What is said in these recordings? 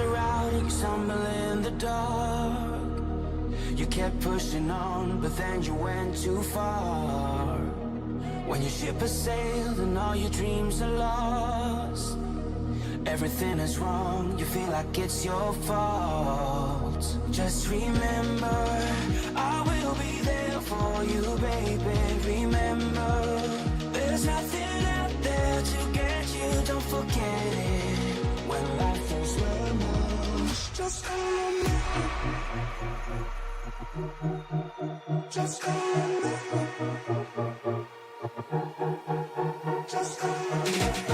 are out and you stumble in the dark. You kept pushing on, but then you went too far. When your ship has sailed and all your dreams are lost, everything is wrong, you feel like it's your fault. Just remember, I will be there for you, baby. Remember, there's nothing out there to get you, don't forget it. When life throws lemons, just come back. Just come back. Just come back.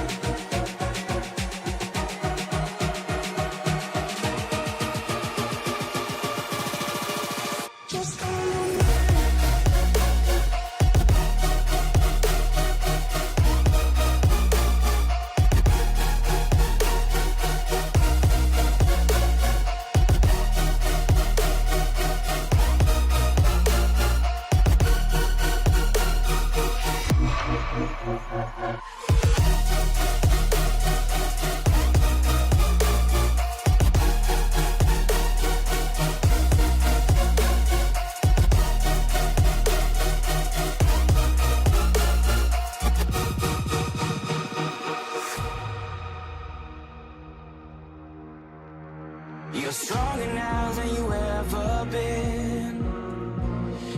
You're stronger now than you ever been.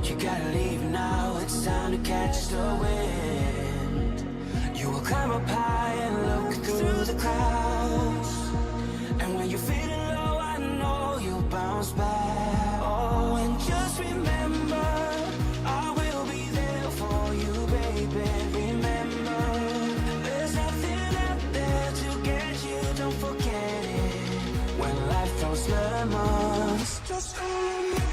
You gotta leave now, it's time to catch the wind. You will climb up high and look through the clouds, and when you're feeling low, I know you'll bounce back. Oh, and just remember, I will be there for you, baby. Remember, there's nothing out there to get you, don't forget it. When life throws lemons, just come back.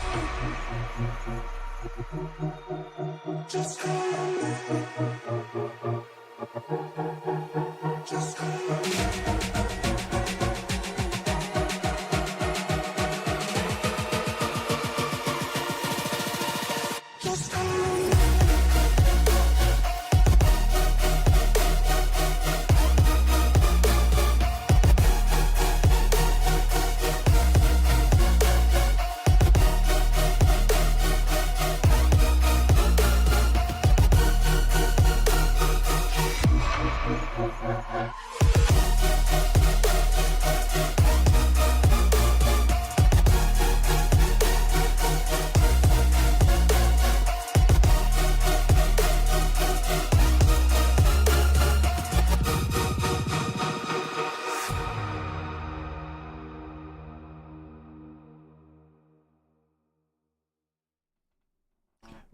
Just come back. Just come back. Just come back.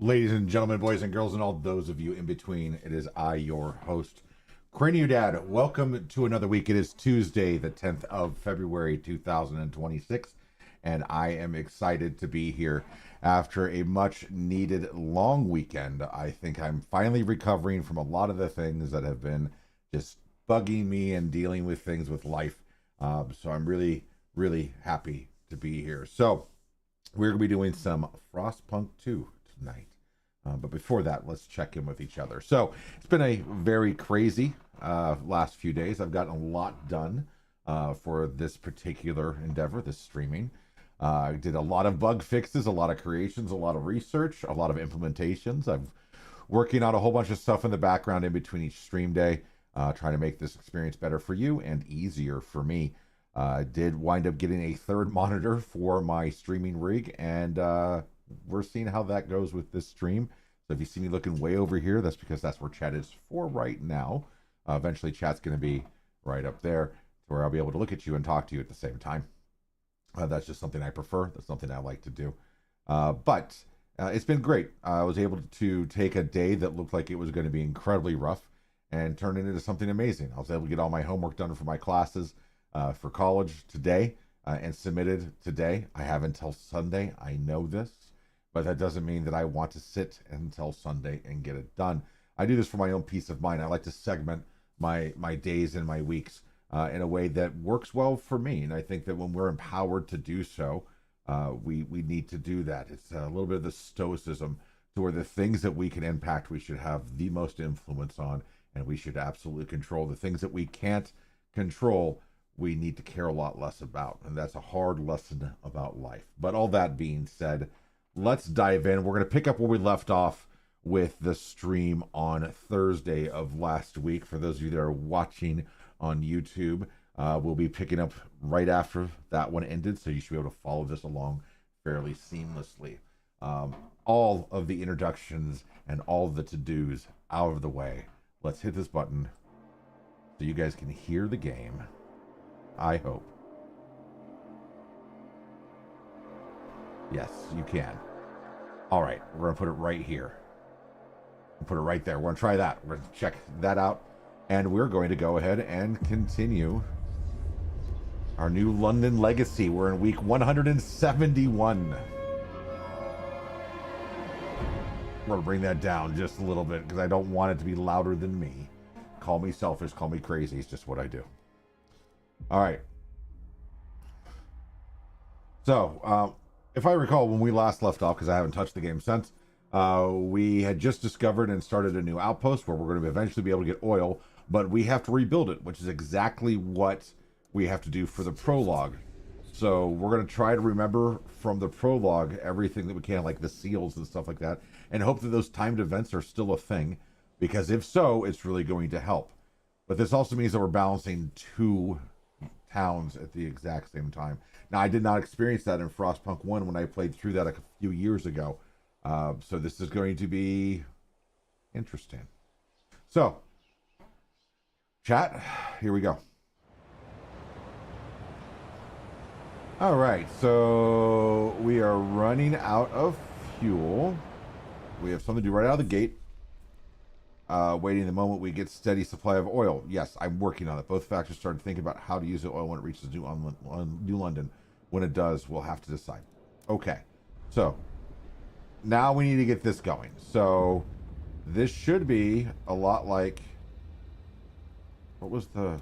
Ladies and gentlemen, boys and girls, and all those of you in between, it is I, your host, Cranio Dad. Welcome to another week. It is Tuesday, the 10th of February, 2026, and I am excited to be here after a much-needed long weekend. I think I'm finally recovering from a lot of the things that have been just bugging me and dealing with things with life. So I'm really, really happy to be here. So we're going to be doing some Frostpunk 2 tonight. But before that, let's check in with each other. So it's been a very crazy last few days. I've gotten a lot done for this particular endeavor, this streaming. I did a lot of bug fixes, a lot of creations, a lot of research, a lot of implementations. I'm working on a whole bunch of stuff in the background in between each stream day, trying to make this experience better for you and easier for me. Did wind up getting a third monitor for my streaming rig, and we're seeing how that goes with this stream. So if you see me looking way over here, that's because that's where chat is for right now. Eventually chat's going to be right up there where I'll be able to look at you and talk to you at the same time. That's just something I prefer. That's something I like to do. But it's been great. I was able to take a day that looked like it was going to be incredibly rough and turn it into something amazing. I was able to get all my homework done for my classes for college today and submitted today. I have until Sunday. I know this. But that doesn't mean that I want to sit until Sunday and get it done. I do this for my own peace of mind. I like to segment my days and my weeks in a way that works well for me. And I think that when we're empowered to do so, we need to do that. It's a little bit of the stoicism to where the things that we can impact, we should have the most influence on, and we should absolutely control. The things that we can't control, we need to care a lot less about. And that's a hard lesson about life. But all that being said, let's dive in. We're going to pick up where we left off with the stream on Thursday of last week. For those of you that are watching on YouTube, we'll be picking up right after that one ended, so you should be able to follow this along fairly seamlessly. All of the introductions and all of the to-dos out of the way. Let's hit this button so you guys can hear the game. I hope. Yes, you can. All right, we're going to put it right here. We'll put it right there. We're going to try that. We're going to check that out. And we're going to go ahead and continue our new London legacy. We're in week 171. We're going to bring that down just a little bit because I don't want it to be louder than me. Call me selfish, call me crazy. It's just what I do. All right. So, if I recall, when we last left off, because I haven't touched the game since, we had just discovered and started a new outpost where we're going to eventually be able to get oil, but we have to rebuild it, which is exactly what we have to do for the prologue. So we're going to try to remember from the prologue everything that we can, like the seals and stuff like that, and hope that those timed events are still a thing, because if so, it's really going to help. But this also means that we're balancing two towns at the exact same time. Now, I did not experience that in Frostpunk 1 when I played through that a few years ago. So this is going to be interesting. So, chat, here we go. All right, so we are running out of fuel. We have something to do right out of the gate. Waiting the moment we get steady supply of oil. Yes, I'm working on it. Both factions started thinking about how to use the oil when it reaches New London. When it does, we'll have to decide. Okay, so now we need to get this going. So this should be a lot like, what was the,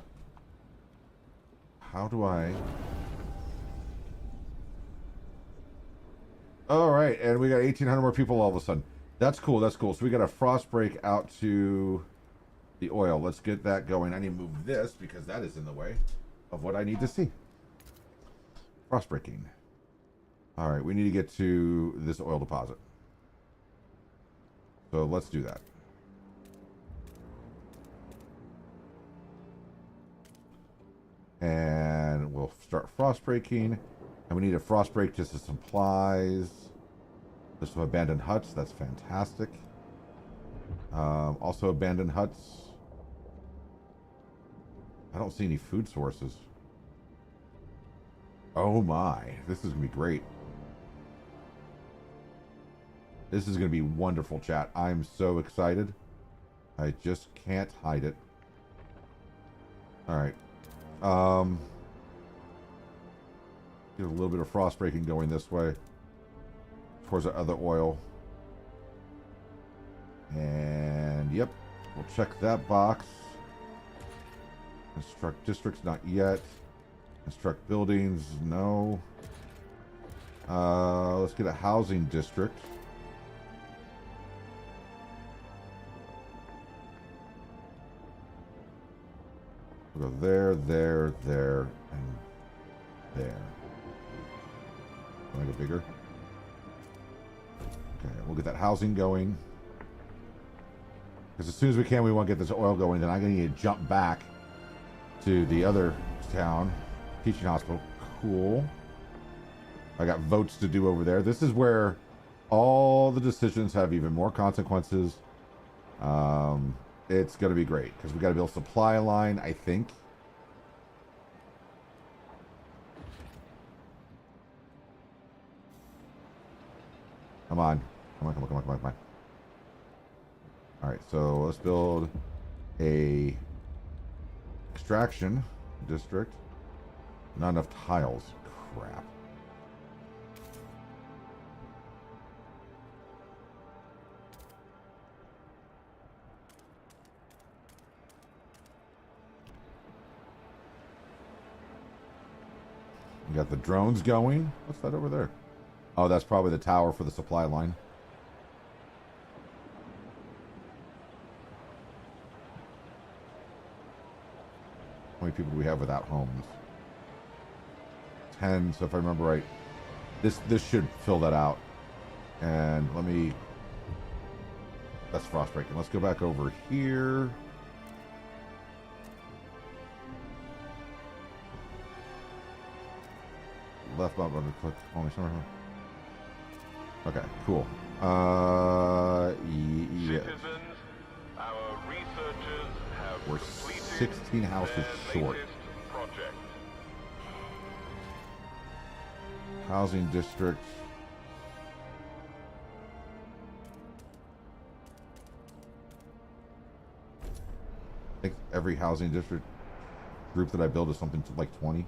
how do I, all right, and we got 1,800 more people all of a sudden. That's cool, that's cool. So we got a frost break out to the oil. Let's get that going. I need to move this because that is in the way of what I need to see. Frost breaking. All right, we need to get to this oil deposit. So let's do that. And we'll start frost breaking. And we need a frost break just to supplies. There's some abandoned huts. That's fantastic. Also abandoned huts. I don't see any food sources. Oh my. This is going to be great. This is going to be wonderful, chat. I'm so excited. I just can't hide it. Alright. Get a little bit of frost breaking going this way. Towards the other oil. And yep, we'll check that box. Construct districts, not yet. Construct buildings, no. Let's get a housing district. We'll go there, there, there, and there. Make it bigger. Okay, we'll get that housing going. Because as soon as we can, we want to get this oil going. Then I'm going to need to jump back to the other town. Teaching hospital. Cool. I got votes to do over there. This is where all the decisions have even more consequences. It's going to be great. Because we got to build a supply line, I think. Come on. Come on, come on, come on, come on, come on. Alright, so let's build a extraction district. Not enough tiles. Crap. We got the drones going. What's that over there? Oh, that's probably the tower for the supply line. How many people do we have without homes? 10, so if I remember right, this should fill that out. And let me... That's Frostbreaking. Let's go back over here. Left button, click only summer home. Okay, cool. Yeah. Citizens, our researchers have We're completed 16 houses their short. latest project. Housing district. I think every housing district group that I build is something to like 20.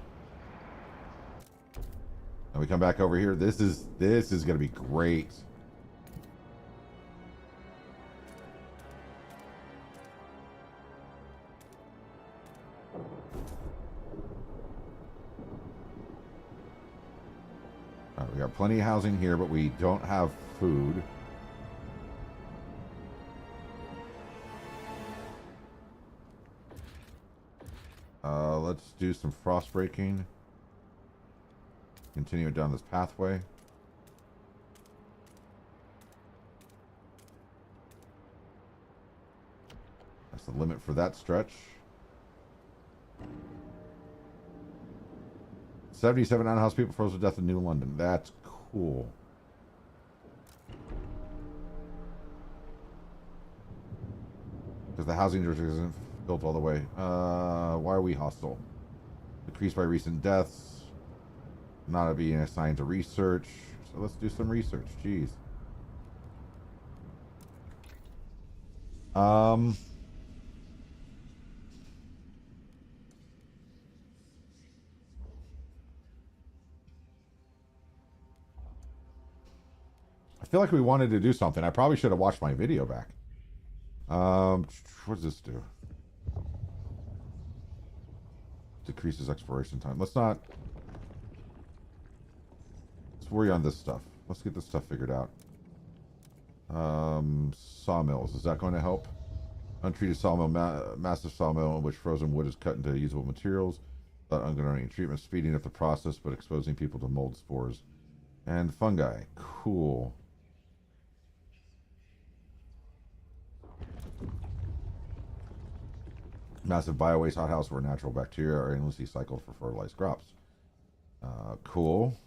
And we come back over here. This is going to be great. All right, we got plenty of housing here, but we don't have food. Let's do some frost breaking. Continue down this pathway. That's the limit for that stretch. 77 unhoused people frozen to death in New London. That's cool. Because the housing district isn't built all the way. Why are we hostile? Decreased by recent deaths. Not being assigned to research. So let's do some research. Jeez. I feel like we wanted to do something. I probably should have watched my video back. What does this do? Decreases exploration time. Let's worry on this stuff. Let's get this stuff figured out. Sawmills. Is that going to help? Untreated sawmill, massive sawmill in which frozen wood is cut into usable materials without undergoing treatment, speeding up the process but exposing people to mold spores and fungi. Cool. Massive biowaste hothouse where natural bacteria are endlessly cycled for fertilized crops. Cool.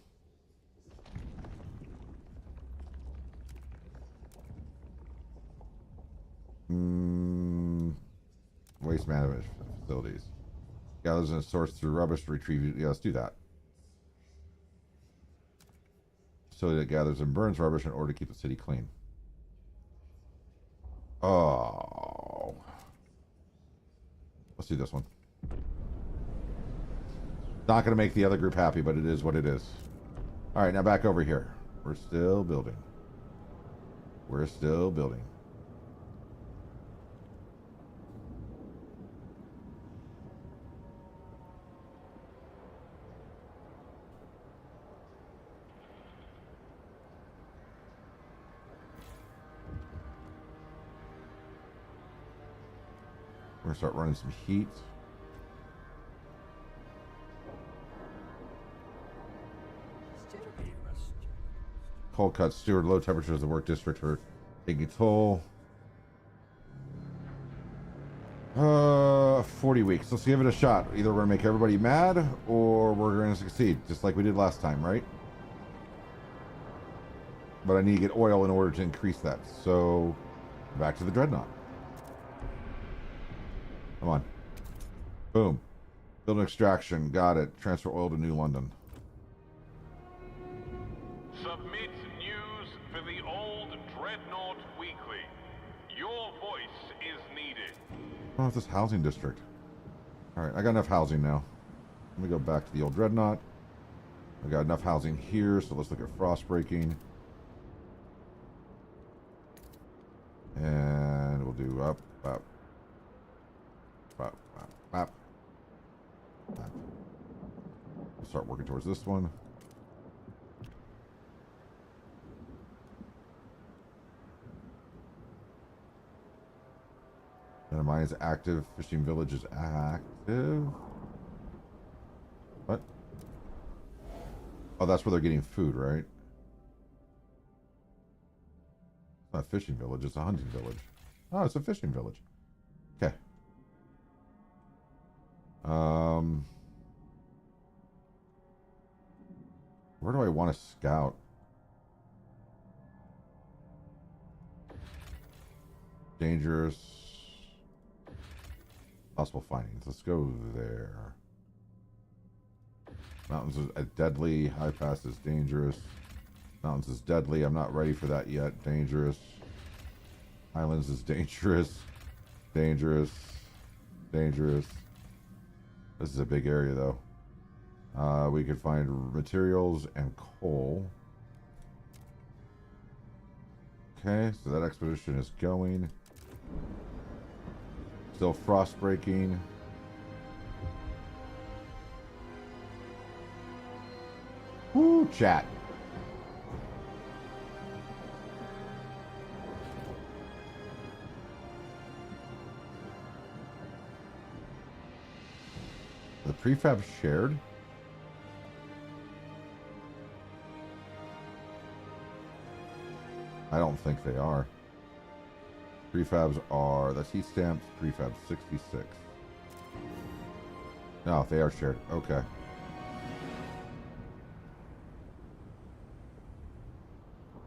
Waste management facilities. Gathers and sorts through rubbish to retrieve. Yeah, let's do that. Facility that gathers and burns rubbish in order to keep the city clean. Oh. Let's do this one. Not going to make the other group happy, but it is what it is. All right, now back over here. We're still building. We're still building. We're going to start running some heat. Cold cuts, steward, low temperatures of the work district are taking a toll. 40 weeks. Let's give it a shot. Either we're going to make everybody mad or we're going to succeed, just like we did last time, right? But I need to get oil in order to increase that. So, back to the Dreadnought. Come on. Boom. Build an extraction. Got it. Transfer oil to New London. Submit news for the old Dreadnought Weekly. Your voice is needed. I don't know if this housing district. Alright, I got enough housing now. Let me go back to the old Dreadnought. I got enough housing here, so let's look at frost breaking. And we'll do up, up, up, up, up, up. We'll start working towards this one. Minimize active. Fishing village is active. Oh, that's where they're getting food, right? It's not a fishing village, it's a hunting village. Oh, it's a fishing village. Okay. Where do I want to scout? Dangerous. Possible findings. Let's go there. Mountains is deadly. High pass is dangerous. Mountains is deadly. I'm not ready for that yet. Dangerous. Highlands is dangerous. Dangerous. Dangerous. This is a big area, though. We could find materials and coal. Okay, so that expedition is going. Still frost breaking. Woo, chat. The prefab shared? I don't think they are. Prefabs are, that's heat stamps, prefab 66. No, they are shared. Okay.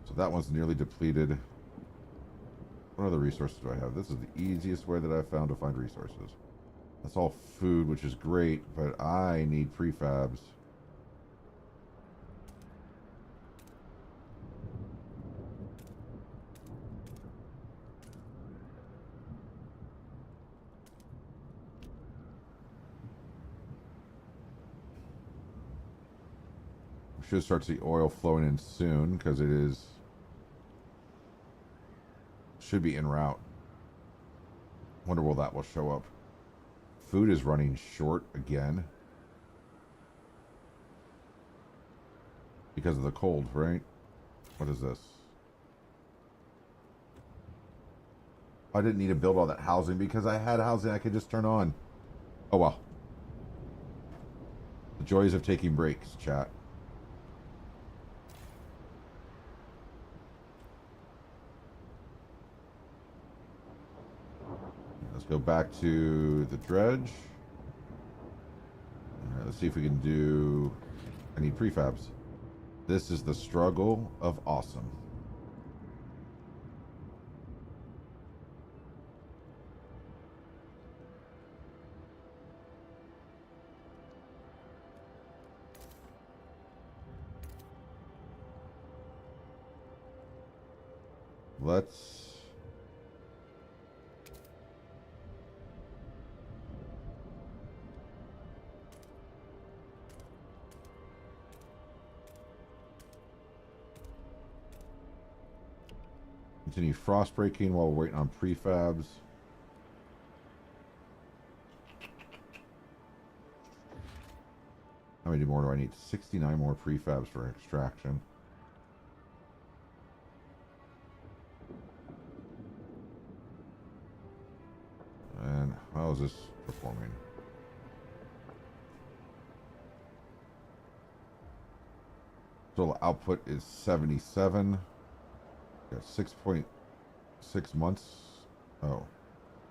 So that one's nearly depleted. What other resources do I have? This is the easiest way that I've found to find resources. That's all food, which is great, but I need prefabs. We should start to see oil flowing in soon, because it is... should be en route. Wonder where that will show up. Food is running short again. Because of the cold, right? What is this? I didn't need to build all that housing because I had housing I could just turn on. Oh well. The joys of taking breaks, chat. Let's go back to the dredge. Let's see if we can do... I need prefabs. This is the struggle of awesome. Let's... continue frost breaking while we're waiting on prefabs. How many more do I need? 69 more prefabs for extraction. And how is this performing? Total output is 77. Got 6.6 months. Oh.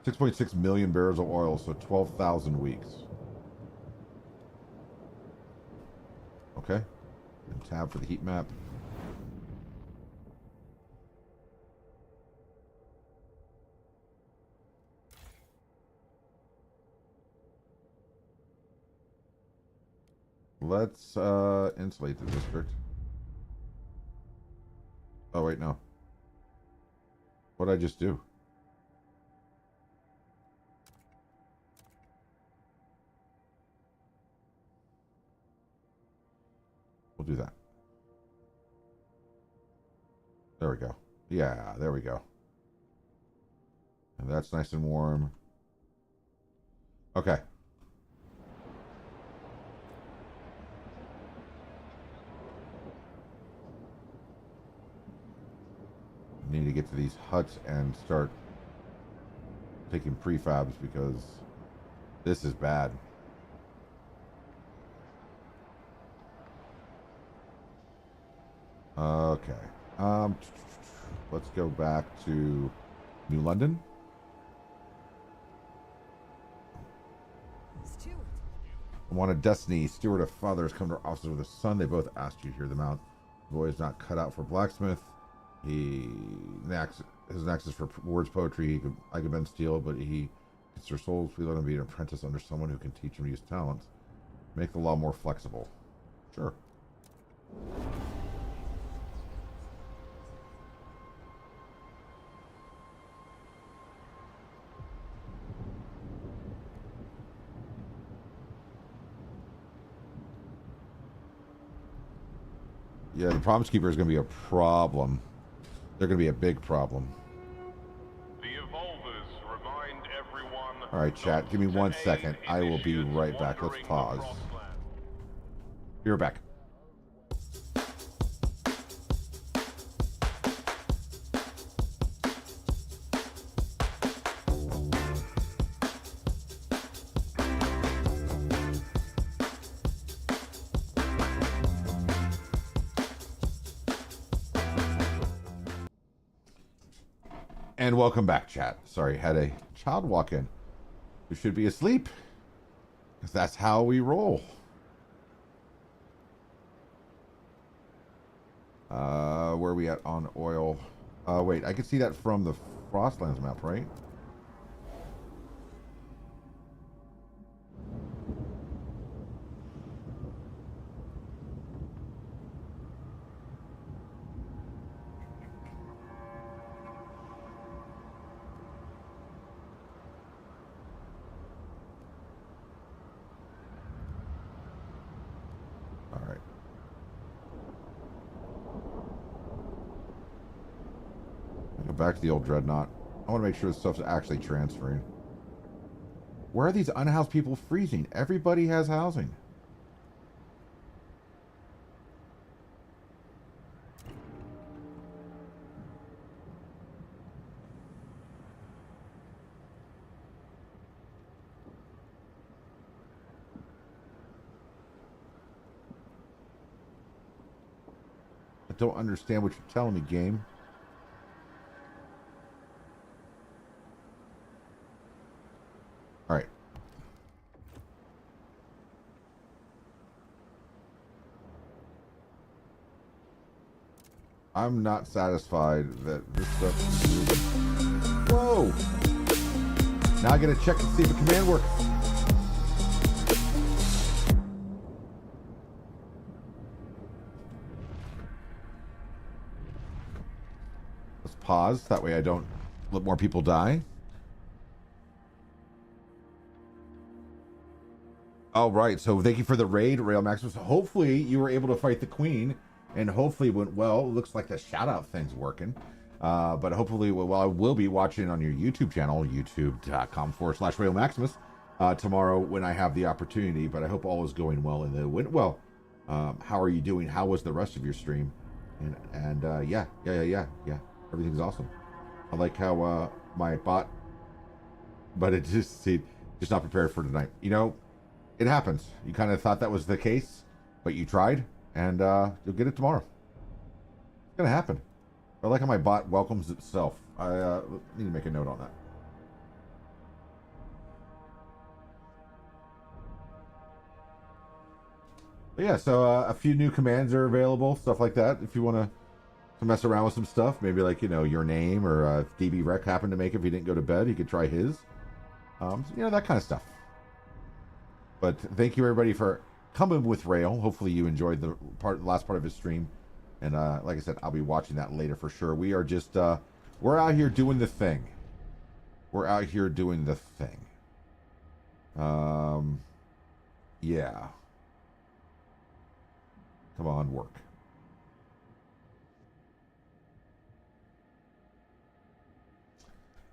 6.6 million barrels of oil, so 12,000 weeks. Okay. And tab for the heat map. Let's insulate the district. Oh, wait, no. What did I just do? We'll do that. There we go. Yeah, there we go. And that's nice and warm. Okay. Need to get to these huts and start taking prefabs because this is bad. Okay. Let's go back to New London. Stewart. I want a Destiny. Steward of fathers come to our officer with a son. They both asked you to hear them out. The boy is not cut out for blacksmith. His knack is for words poetry. I could bend steel, but he gets their souls. We let him be an apprentice under someone who can teach him to use talents. Make the law more flexible. Sure. Yeah, the Promise Keeper is going to be a problem. They're going to be a big problem. The evolvers remind everyone. All right, chat. Give me 1 to second. aid I will be initiates right back. Let's wandering pause. across land. You're back. And welcome back, chat. Sorry, had a child walk in who should be asleep. Because that's how we roll. Where are we at on oil? Wait, I can see that from the Frostlands map, right? All right. Go back to the old dreadnought. I want to make sure this stuff's actually transferring. Where are these unhoused people freezing? Everybody has housing. I don't understand what you're telling me, game. All right. I'm not satisfied that this stuff. Whoa! Now I gotta check and see if the command works. Let's pause. That way I don't let more people die. All right. So thank you for the raid, Rail Maximus. Hopefully you were able to fight the Queen, and hopefully it went well. Looks like the shout out thing's working. But hopefully, well, I will be watching on your YouTube channel, youtube.com/Rail Maximus, tomorrow when I have the opportunity. But I hope all is going well and it went well. How are you doing? How was the rest of your stream? And yeah. Everything's awesome. I like how my bot, but it just not prepared for tonight. You know, it happens. You kind of thought that was the case, but you tried, and you'll get it tomorrow. It's gonna happen. I like how my bot welcomes itself. I need to make a note on that. But yeah, so a few new commands are available, stuff like that. If you want to mess around with some stuff, maybe like, you know, your name, or if DB Rec happened to make it, if he didn't go to bed, you could try his. You know, that kind of stuff. But thank you everybody for coming with Rail. Hopefully you enjoyed the last part of his stream. And like I said, I'll be watching that later for sure. We are just, we're out here doing the thing. We're out here doing the thing. Yeah. Come on, work.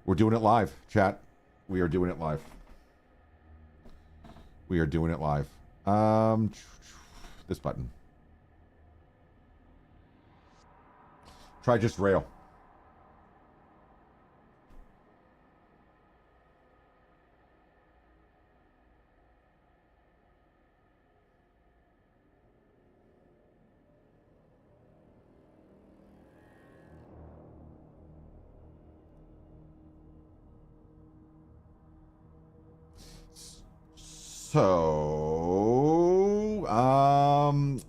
We're doing it live, chat. We are doing it live. We are doing it live. This button. Try just Rail. So,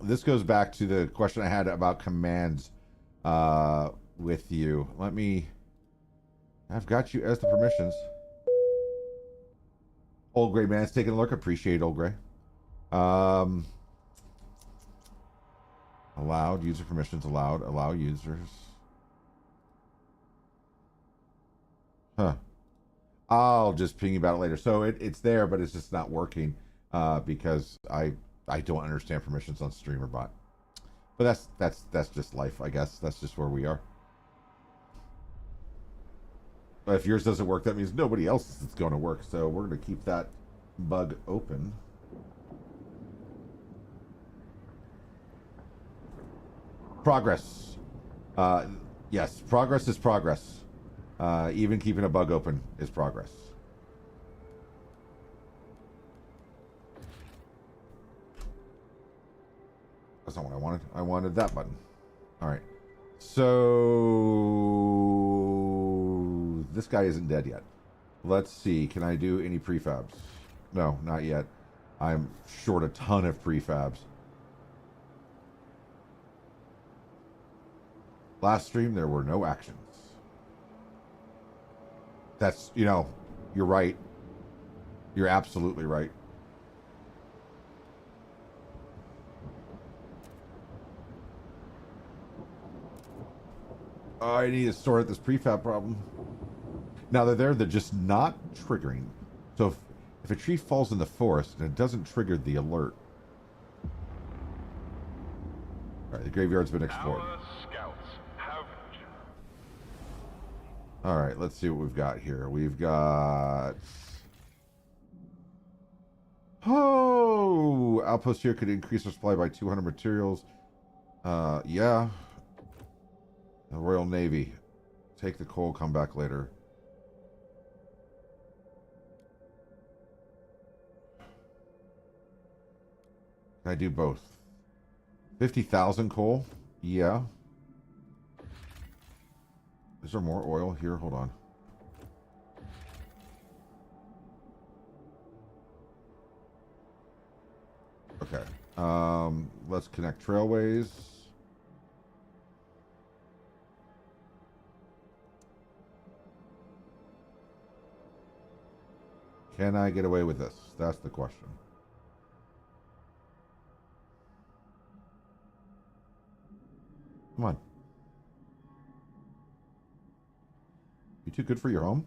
this goes back to the question I had about commands with you. I've got you as the permissions. Old Gray Man's taking a look. Appreciate Old Gray. Allowed user permissions. Allow users. Huh. I'll just ping you about it later. So it's there, but it's just not working because I don't understand permissions on streamer bot. But that's just life, I guess. That's just where we are. But if yours doesn't work, that means nobody else is going to work. So we're going to keep that bug open. Progress. Yes, progress is progress. Even keeping a bug open is progress. That's not what I wanted. I wanted that button. All right. So this guy isn't dead yet. Let's see. Can I do any prefabs? No, not yet. I'm short a ton of prefabs. Last stream, there were no actions. That's, you're right. You're absolutely right. I need to sort this prefab problem. Now they're just not triggering. So if a tree falls in the forest and it doesn't trigger the alert. All right, the graveyard's been explored. Our scouts have... All right, let's see what we've got here. We've got... Oh, outpost here could increase our supply by 200 materials. Yeah. The Royal Navy. Take the coal, come back later. Can I do both? 50,000 coal? Yeah. Is there more oil here? Hold on. Okay. Let's connect trailways. Can I get away with this? That's the question. Come on. You too good for your home?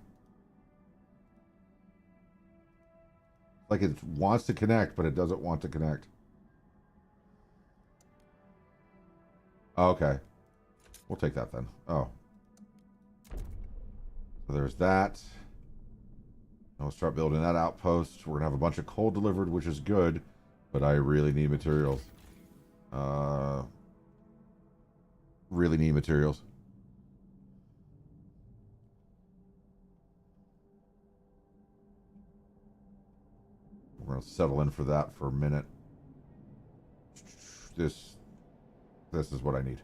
Like it wants to connect, but it doesn't want to connect. Okay. We'll take that then. Oh. So there's that. Now we'll start building that outpost. We're going to have a bunch of coal delivered, which is good, but I really need materials. Really need materials. We're going to settle in for that for a minute. This is what I need.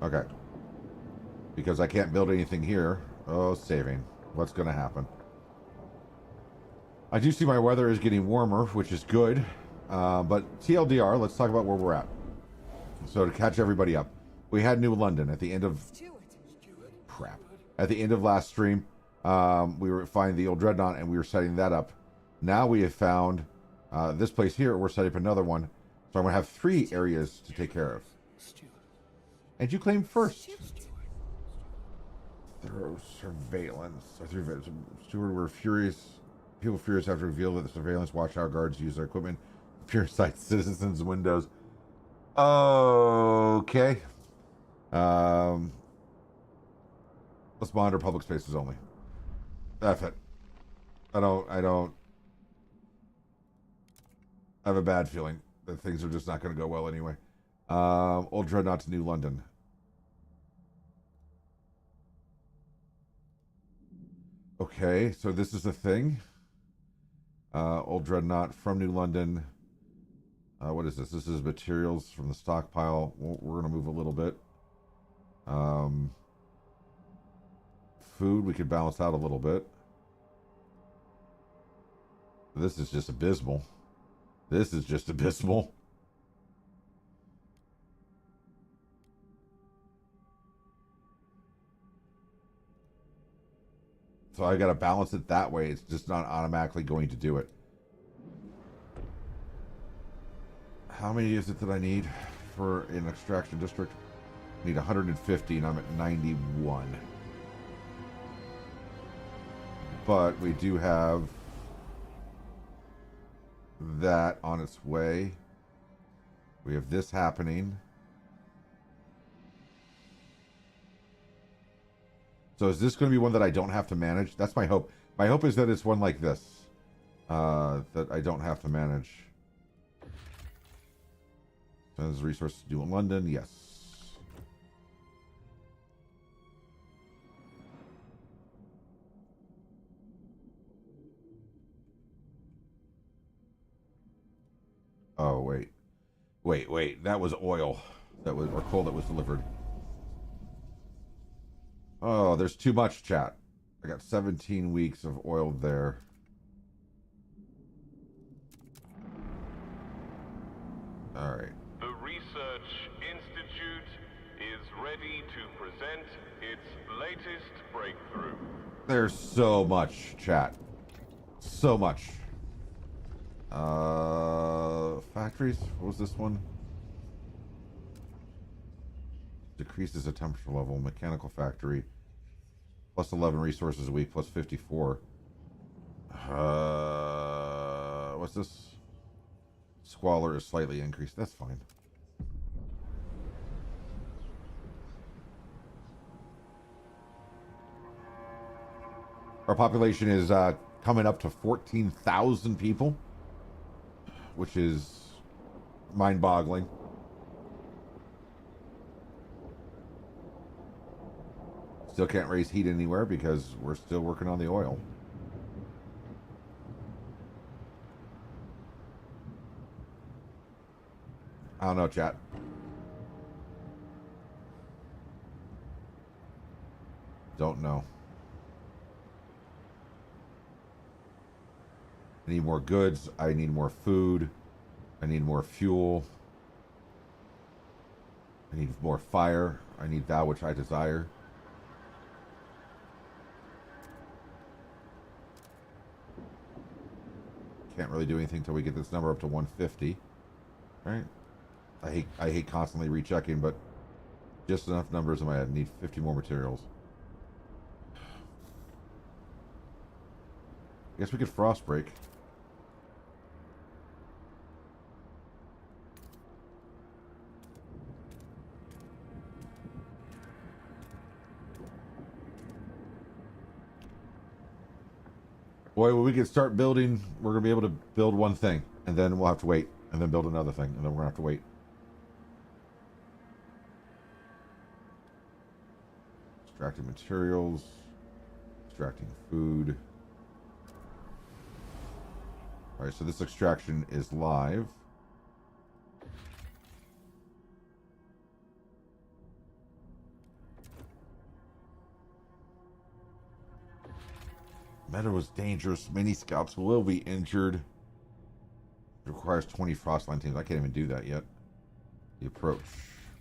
Okay. Because I can't build anything here. Oh, saving. What's going to happen? I do see my weather is getting warmer, which is good. But TLDR, let's talk about where we're at. So to catch everybody up. We had New London at the end of... Crap. At the end of last stream, we were finding the old Dreadnought and we were setting that up. Now we have found this place here. We're setting up another one. So I'm going to have 3 areas to take care of. And you claim first. Thorough surveillance. Steward were furious. People furious after revealed that the surveillance watchtower guards use their equipment to pure sight citizens' windows. Okay. Let's monitor public spaces only. That's it. I have a bad feeling that things are just not going to go well anyway. Old Dreadnought to New London. Okay, so this is the thing. Old Dreadnought from New London. What is this? This is materials from the stockpile. We're going to move a little bit. food, we could balance out a little bit. This is just abysmal. This is just abysmal. So I got to balance it that way. It's just not automatically going to do it. How many is it that I need for an extraction district? I need 150 and I'm at 91. But we do have that on its way. We have this happening. So is this going to be one that I don't have to manage? That's my hope. My hope is that it's one like this. That I don't have to manage. Sends resources due in London. Yes. Oh, wait. Wait. That was oil. That was, or coal that was delivered. Oh, there's too much, chat. I got 17 weeks of oil there. All right. The Research Institute is ready to present its latest breakthrough. There's so much, chat. So much. Factories? What was this one? Decreases the temperature level. Mechanical factory. Plus 11 resources a week. Plus 54. What's this? Squalor is slightly increased. That's fine. Our population is coming up to 14,000 people, which is mind-boggling. Still can't raise heat anywhere because we're still working on the oil. I don't know, chat. Don't know. I need more goods. I need more food. I need more fuel. I need more fire. I need that which I desire. Can't really do anything until we get this number up to 150. Right? I hate constantly rechecking, but just enough numbers in my head. Need 50 more materials. I guess we could frost break. Boy, when we can start building, we're going to be able to build one thing, and then we'll have to wait, and then build another thing, and then we're going to have to wait. Extracting materials, extracting food. All right, so this extraction is live. Meta was dangerous. Mini scouts will be injured. It requires 20 frostline teams. I can't even do that yet. The approach.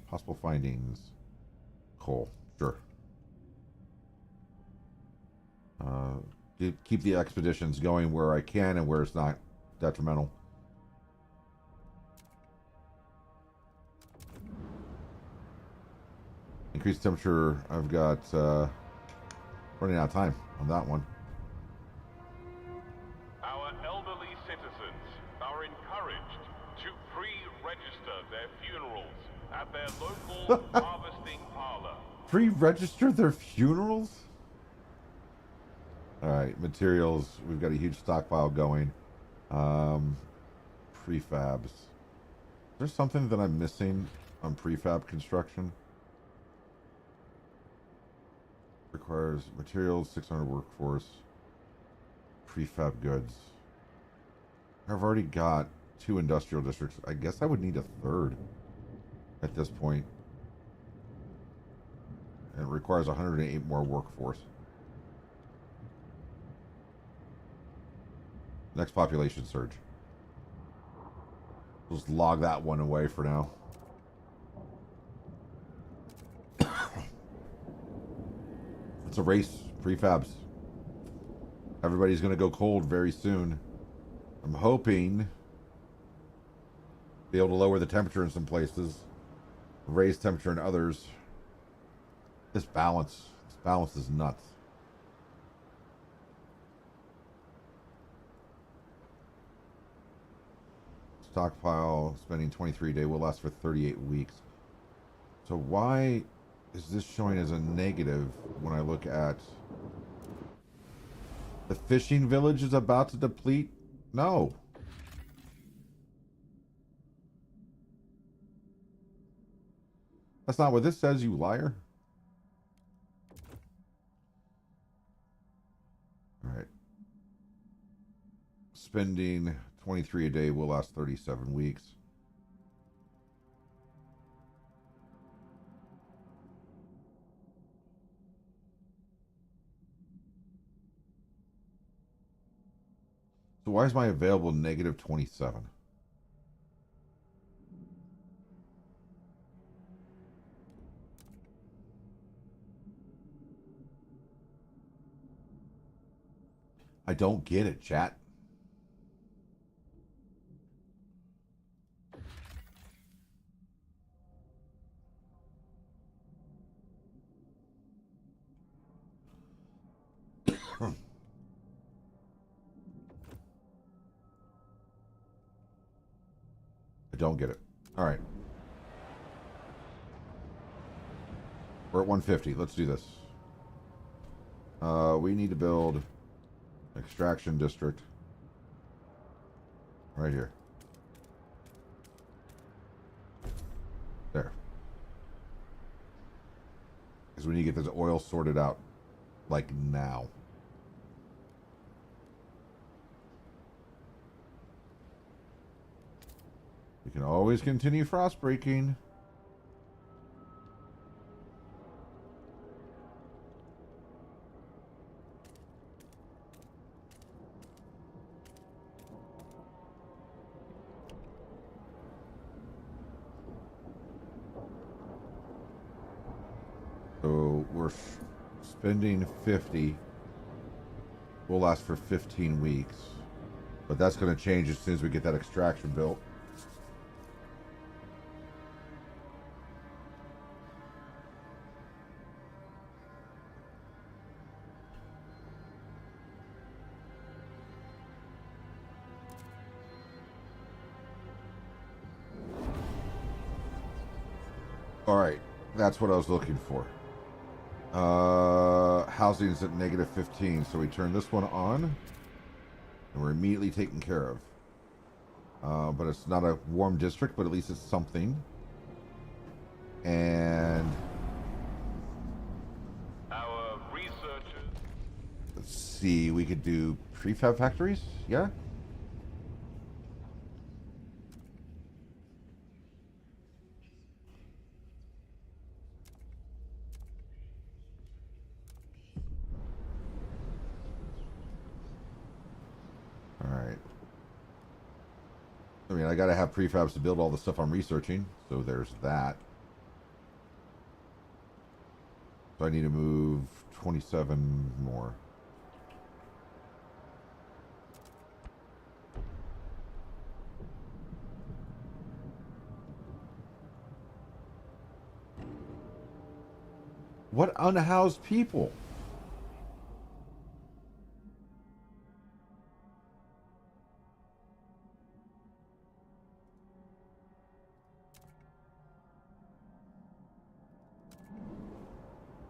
Possible findings. Coal. Sure. Keep the expeditions going where I can and where it's not detrimental. Increased temperature. I've got running out of time on that one. Our elderly citizens are encouraged to pre-register their funerals at their local harvesting parlor. Pre-register their funerals? Alright, materials. We've got a huge stockpile going. Prefabs. Is there something that I'm missing on prefab construction? Requires materials, 600 workforce. Prefab goods. I've already got 2 industrial districts. I guess I would need a 3rd at this point. And it requires 108 more workforce. Next population surge. We'll just log that one away for now. It's a race. Prefabs. Everybody's going to go cold very soon. I'm hoping be able to lower the temperature in some places, raise temperature in others. This balance is nuts. Stockpile spending 23 a day will last for 38 weeks. So why is this showing as a negative when I look at the fishing village is about to deplete? No. That's not what this says, you liar. All right. Spending 23 a day will last 37 weeks. So why is my available negative 27? I don't get it, chat. I don't get it. All right. We're at 150. Let's do this. We need to build extraction district right here. There. Because we need to get this oil sorted out like now. We can always continue frost breaking. So we're spending 50. Will last for 15 weeks. But that's going to change as soon as we get that extraction built. Alright, that's what I was looking for. Housing's at negative 15, so we turn this one on, and we're immediately taken care of. But it's not a warm district, but at least it's something. And Our researchers. let's see, we could do prefab factories, yeah? Alright. I mean, I gotta have prefabs to build all the stuff I'm researching, so there's that. So I need to move 27 more. What unhoused people?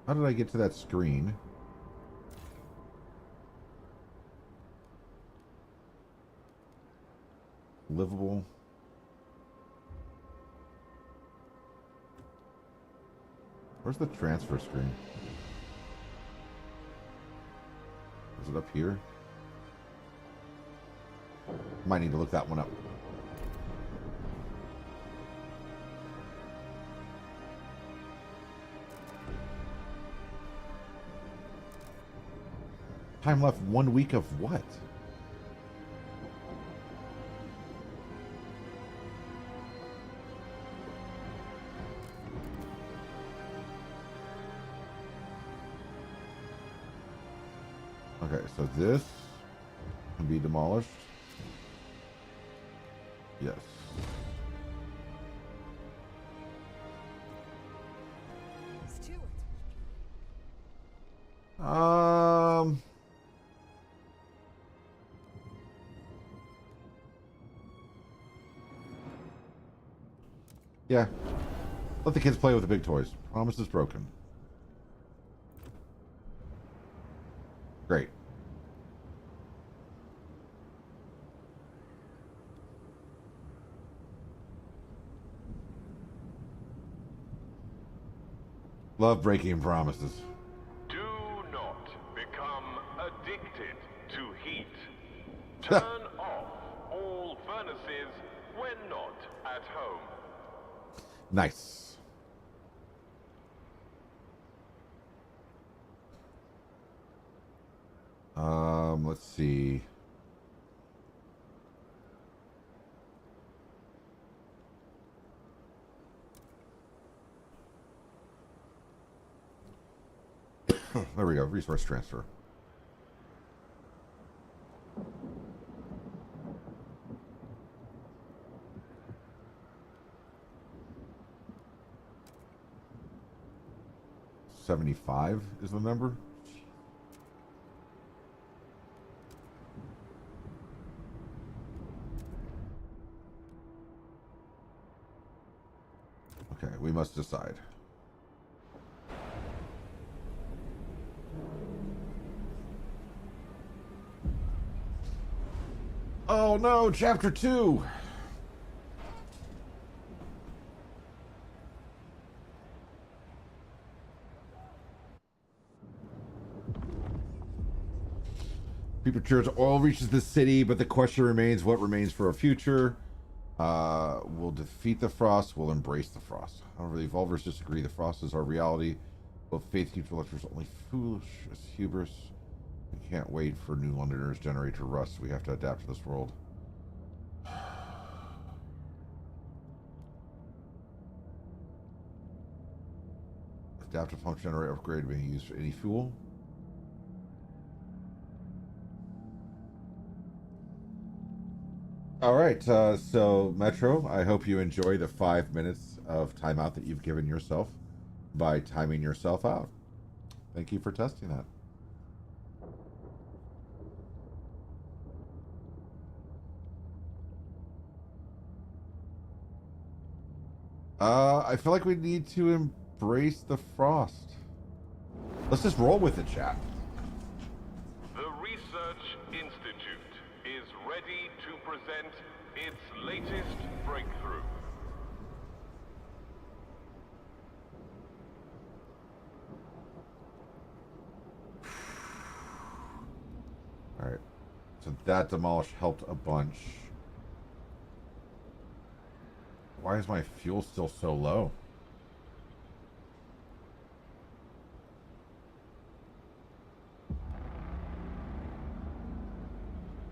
How did I get to that screen? Livable. Where's the transfer screen? Is it up here? Might need to look that one up. Time left 1 week of what? Okay, so this can be demolished. Yes. Yeah. Let the kids play with the big toys. Promise is broken. Great. Love breaking promises. Do not become addicted to heat. Turn off all furnaces when not at home. Nice. Let's see. There we go. Resource transfer. $75 is the number. Okay, we must decide. Oh no, chapter 2. Prefecture's oil reaches the city, but the question remains, what remains for our future? We'll defeat the Frost, we'll embrace the Frost. However, the Evolvers disagree. The Frost is our reality. Well, faith keeps electors only foolish as hubris. We can't wait for New Londoners' generator rust. We have to adapt to this world. Adaptive pump generator upgrade may use for any fuel. All right, so Metro, I hope you enjoy the 5 minutes of timeout that you've given yourself by timing yourself out. Thank you for testing that. I feel like we need to embrace the Frost. Let's just roll with it, chat. The Research Institute is ready to present its latest breakthrough. All right, so that demolish helped a bunch. Why is my fuel still so low?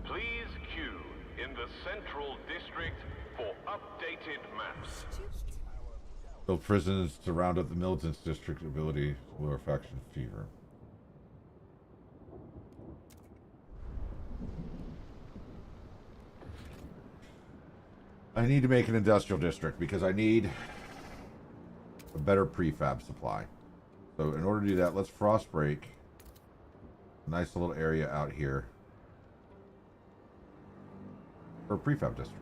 Please queue in the Central District for updated maps. Build prisons to round up the militants district ability to lower faction fever. I need to make an industrial district because I need a better prefab supply. So in order to do that, let's frost break a nice little area out here for a prefab district.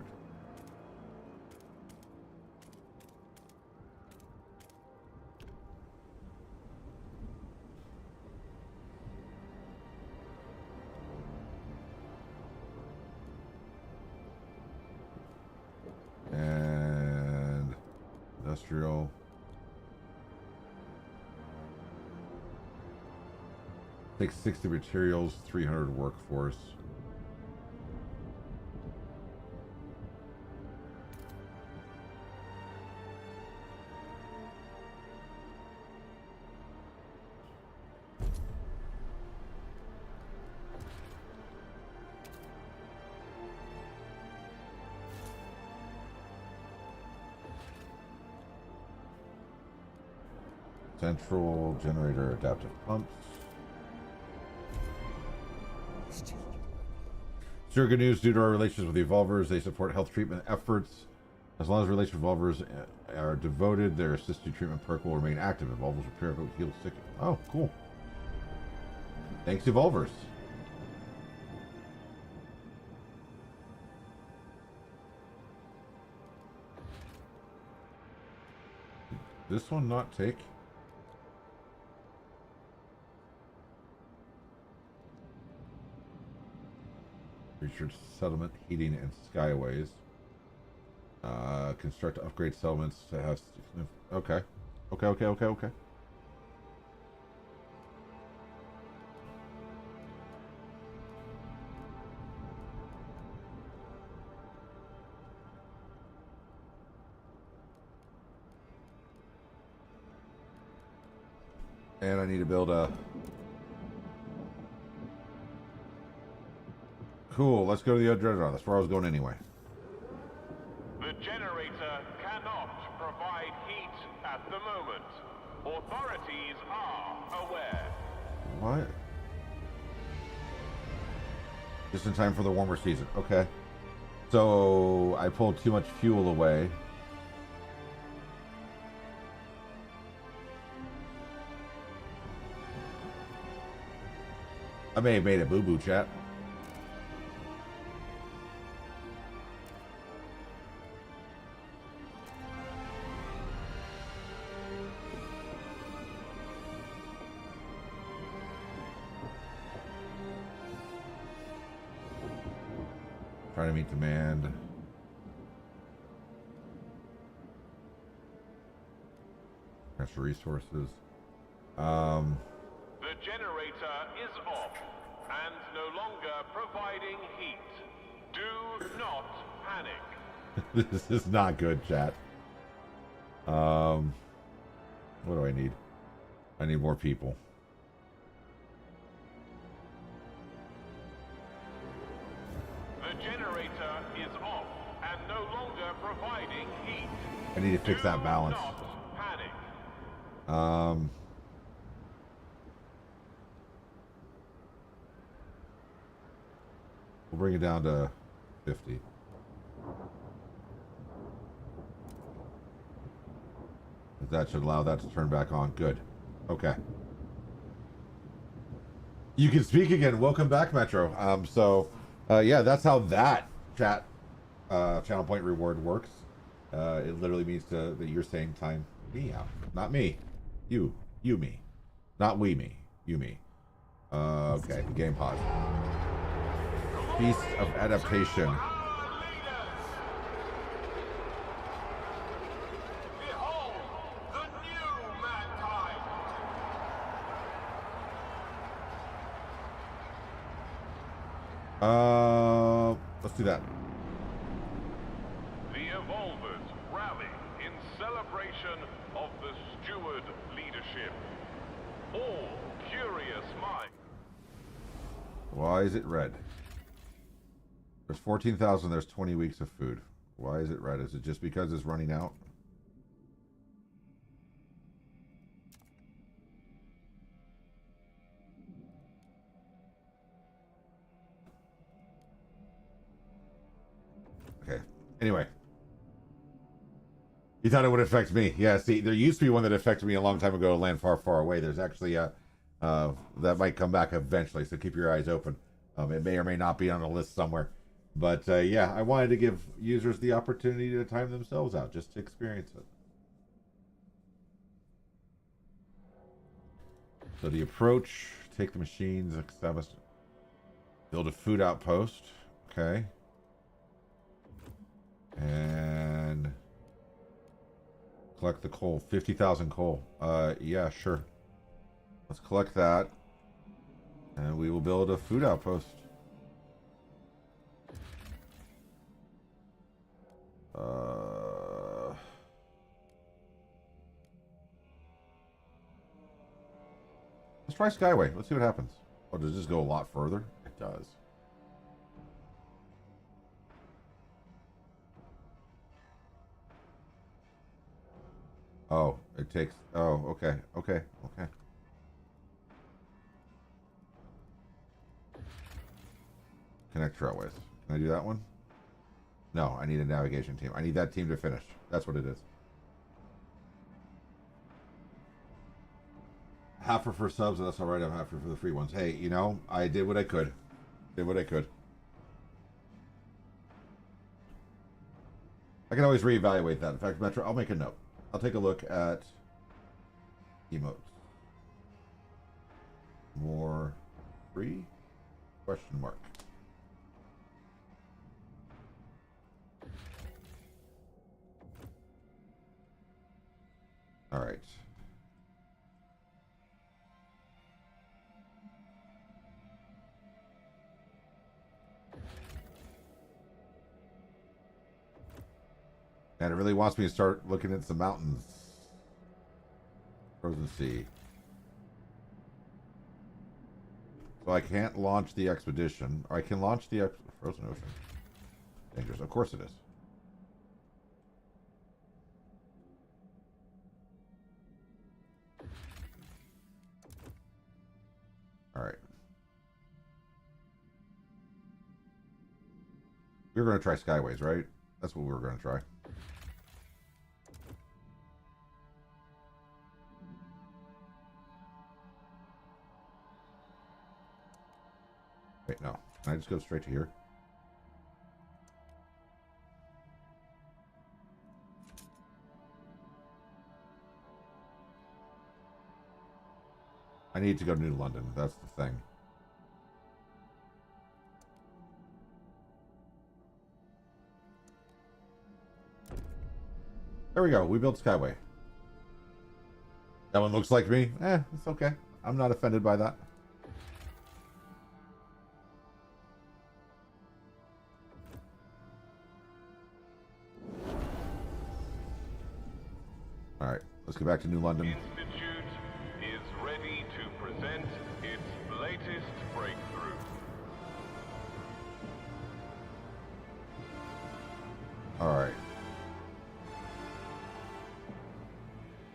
And industrial. Takes 60 materials, 300 workforce. Central generator adaptive pumps. Sure, good news. Due to our relations with the Evolvers, they support health treatment efforts. As long as relations with Evolvers are devoted, their assisted treatment perk will remain active. Evolvers repair, heal, sick. Oh, cool. Thanks, Evolvers. Did this one not take? Research settlement, heating, and skyways. Construct upgrade settlements to have. Okay. Okay. And I need to build a. Cool, let's go to the Dreadnought. That's where I was going anyway. The generator cannot provide heat at the moment. Authorities are aware. What? Just in time for the warmer season. Okay. So I pulled too much fuel away. I may have made a boo-boo, chat. Trying to meet demand. Natural resources. The generator is off and no longer providing heat. Do not panic. This is not good, chat. What do I need? I need more people. The generator is off and no longer providing heat. I need to fix that balance. Do not panic. We'll bring it down to 50. That should allow that to turn back on. Good. Okay. You can speak again. Welcome back, Metro. Yeah, that's how that chat channel point reward works. It literally means that you're saying time me out. Not me. You, me. Not we, me. You, me. Okay, game pause. Beast of Adaptation. Behold, the new mankind. Let's do that. The Evolvers rally in celebration of the steward leadership. All curious minds. Why is it red? There's 14,000, there's 20 weeks of food. Why is it red? Is it just because it's running out? Okay. Anyway. You thought it would affect me. Yeah, see, there used to be one that affected me a long time ago, a land far, far away. There's actually that might come back eventually, so keep your eyes open. It may or may not be on a list somewhere. But yeah, I wanted to give users the opportunity to time themselves out, just to experience it. So the approach, take the machines, establish, build a food outpost. Okay. And collect the coal, 50,000 coal. Yeah, sure. Let's collect that. And we will build a food outpost. Let's try Skyway. Let's see what happens. Oh, does this go a lot further? It does. Oh, it takes... Oh, okay. Okay. Connect trailways. Can I do that one? No, I need a navigation team. I need that team to finish. That's what it is. Half for subs, that's alright. I'm half for the free ones. Hey, you know, I did what I could. Did what I could. I can always reevaluate that. In fact, Metro, I'll make a note. I'll take a look at emotes. More free? Question mark. All right. And it really wants me to start looking at some mountains. Frozen Sea. So I can't launch the expedition. Or I can launch the Frozen Ocean. Dangerous. Of course it is. Alright. We were going to try Skyways, right? That's what we were going to try. Wait, no. Can I just go straight to here? I need to go to New London. That's the thing. There we go. We built Skyway. That one looks like me. It's okay. I'm not offended by that. All right. Let's get back to New London. Institute is ready to present its latest breakthrough. All right.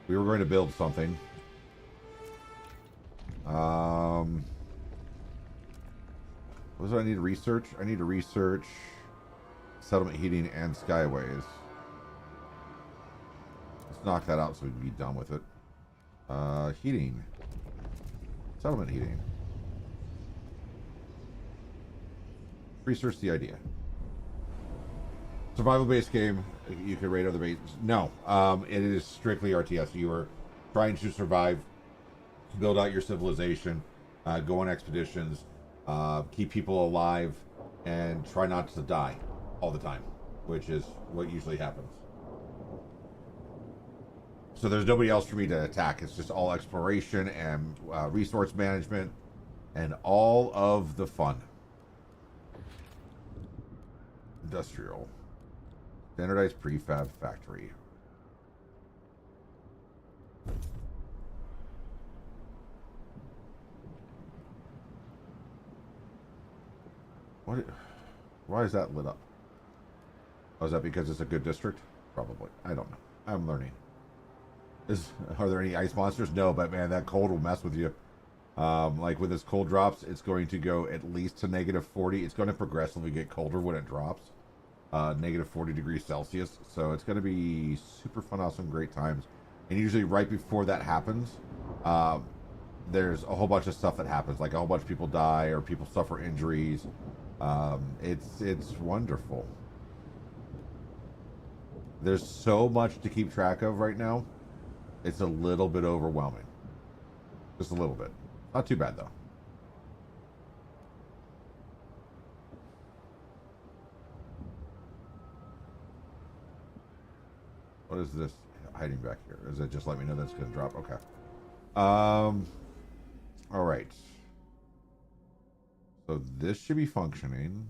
We were going to build something. What do I need to research? I need to research settlement heating and skyways. Let's knock that out so we can be done with it. Heating. Settlement heating. Research the idea. Survival-based game. You could rate other bases. No, it is strictly RTS. You are trying to survive, build out your civilization, go on expeditions, keep people alive, and try not to die all the time, which is what usually happens. So there's nobody else for me to attack. It's just all exploration and resource management and all of the fun. Industrial. Standardized prefab factory. What? Why is that lit up? Oh, is that because it's a good district? Probably. I don't know. I'm learning. Are there any ice monsters? No, but man, that cold will mess with you. Like with this cold drops, it's going to go at least to -40. It's going to progressively get colder when it drops. -40 degrees Celsius. So it's going to be super fun, awesome, great times. And usually right before that happens, there's a whole bunch of stuff that happens. Like a whole bunch of people die or people suffer injuries. It's wonderful. There's so much to keep track of right now. It's a little bit overwhelming. Just a little bit. Not too bad, though. What is this hiding back here? Does it just let me know that's going to drop? Okay. All right. So this should be functioning.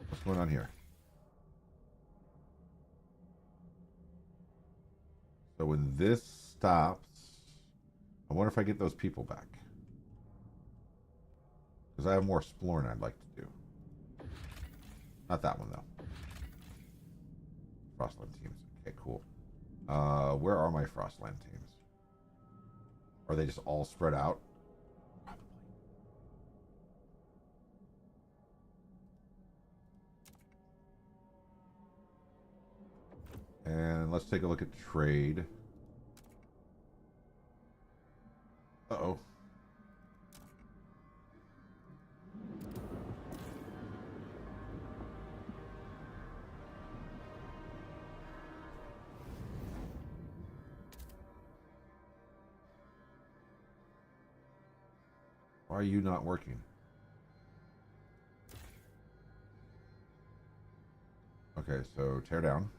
What's going on here? So when this stops, I wonder if I get those people back. Because I have more exploring I'd like to do. Not that one, though. Frostland teams. Okay, cool. Where are my Frostland teams? Are they just all spread out? Probably. let's take a look at trade. Uh-oh. Why are you not working? Okay, so tear down.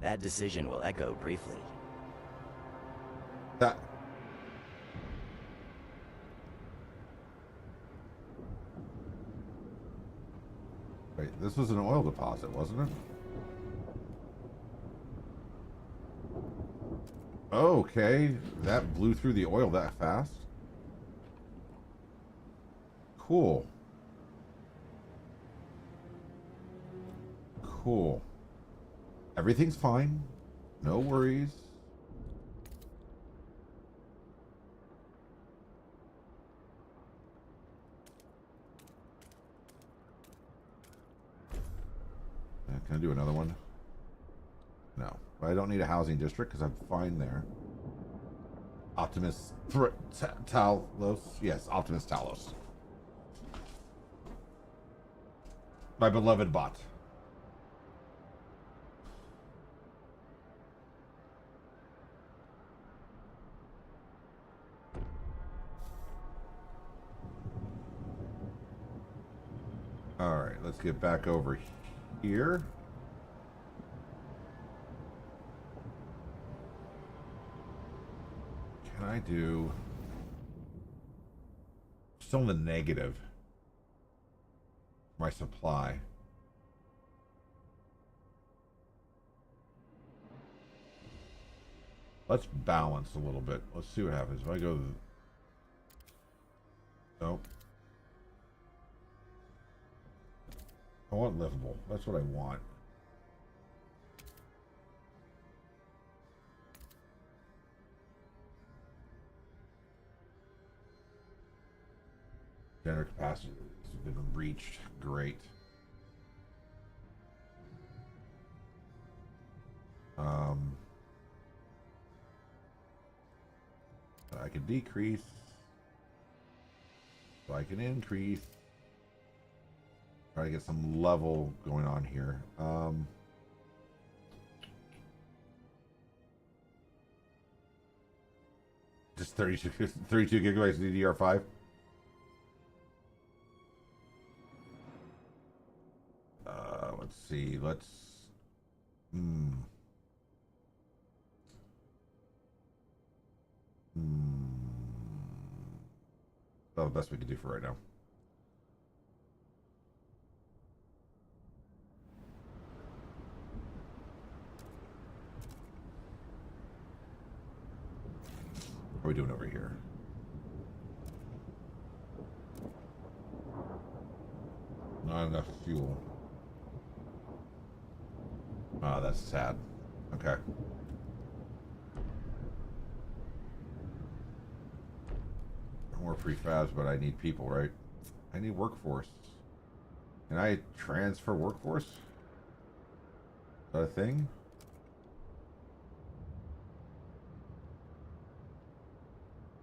That decision will echo briefly. That. Wait, this was an oil deposit, wasn't it? Okay, that blew through the oil that fast. Cool. Cool. Everything's fine. No worries. Can I do another one? No. But I don't need a housing district because I'm fine there. Optimus Talos. Yes, Optimus Talos. My beloved bot. Alright, let's get back over here. Can I do... Still in the negative. My supply. Let's balance a little bit. Let's see what happens. If I go... Nope. I want livable. That's what I want. General capacity has been reached. Great. I can decrease. So I can increase. Try to get some level going on here. Just 32 gigabytes of DDR5. Let's see. Let's. That's the best we can do for right now. What are we doing over here? Not enough fuel. Ah, that's sad. Okay. More prefabs, but I need people, right? I need workforce. Can I transfer workforce? Is that a thing?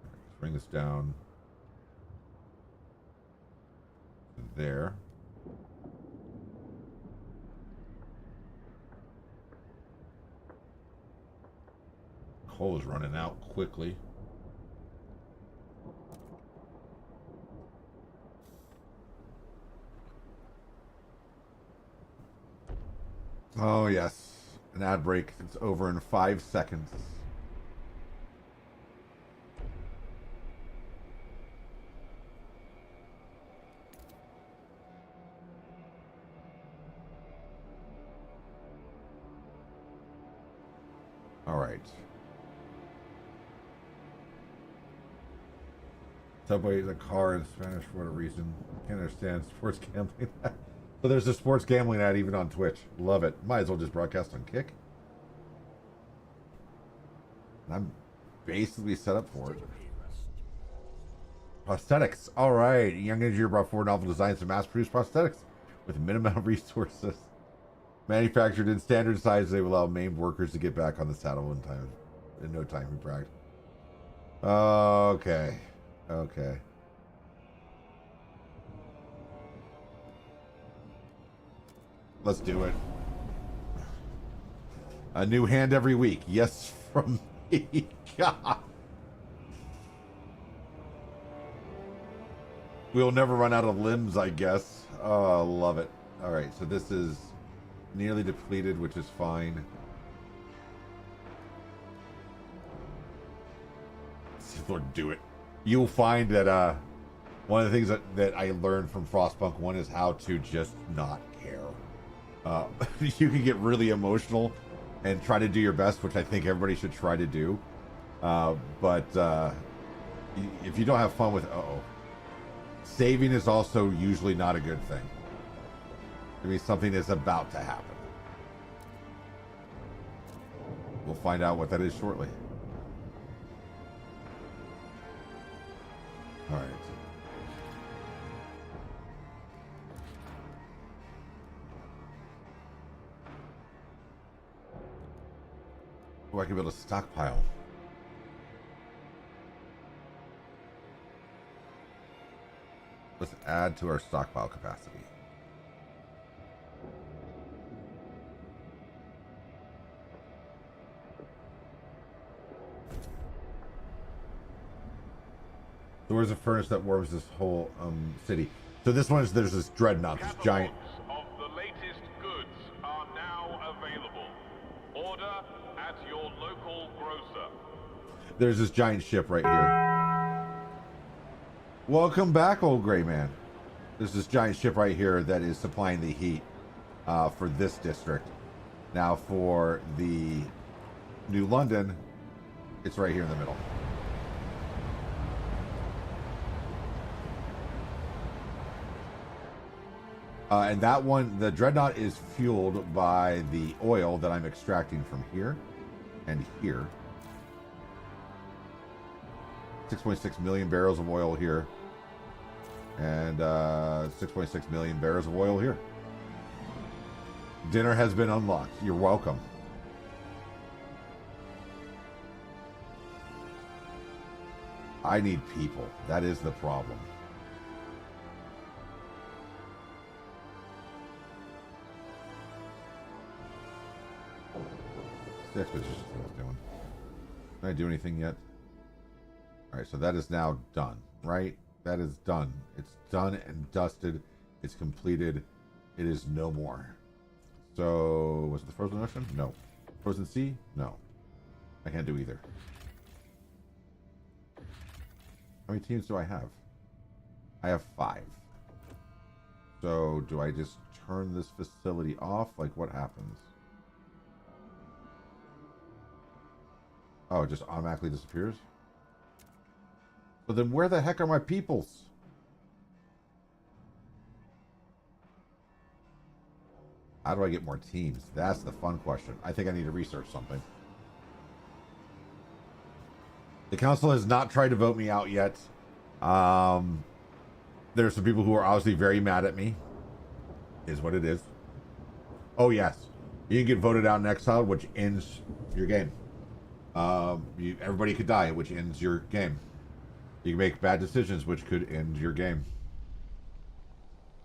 Let's bring this down there. Coal is running out quickly. Oh, yes. An ad break. It's over in 5 seconds. All right. Subway is a car in Spanish for what reason. Can't understand sports gambling. So there's a sports gambling ad even on Twitch. Love it. Might as well just broadcast on Kick. And I'm basically set up for it. Prosthetics. All right. Young engineer brought forward novel designs to mass-produce prosthetics. with minimum resources. Manufactured in standard size, they will allow maimed workers to get back on the saddle in no time, he bragged. Okay. Okay. Let's do it. A new hand every week. Yes, from me. God. We'll never run out of limbs, I guess. Oh, love it. All right, so this is nearly depleted, which is fine. Lord, do it. You'll find that one of the things that I learned from Frostpunk 1 is how to just not care. You can get really emotional and try to do your best, which I think everybody should try to do. But if you don't have fun with saving is also usually not a good thing. I mean, something is about to happen. We'll find out what that is shortly. All right. Oh, I can build a stockpile. Let's add to our stockpile capacity. So where's the furnace that warms this whole city? So this one is, there's this dreadnought, this giant. Catalogs of the latest goods are now available. Order at your local grocer. There's this giant ship right here. Welcome back, old gray man. There's this giant ship right here that is supplying the heat for this district. Now for the New London, it's right here in the middle. And that one, the dreadnought, is fueled by the oil that I'm extracting from here and here. 6.6 million barrels of oil here. And 6.6 million barrels of oil here. Dinner has been unlocked. You're welcome. I need people. That is the problem. The expedition thing's doing. Did I do anything yet? Alright, so that is now done, right? That is done. It's done and dusted. It's completed. It is no more. So, was it the frozen ocean? No. Frozen sea? No. I can't do either. How many teams do I have? I have 5. So, do I just turn this facility off? Like, what happens? Oh, it just automatically disappears? So then where the heck are my peoples? How do I get more teams? That's the fun question. I think I need to research something. The council has not tried to vote me out yet. There's some people who are obviously very mad at me. Is what it is. Oh, yes. You can get voted out and exiled, which ends your game. Everybody could die, which ends your game. You can make bad decisions, which could end your game.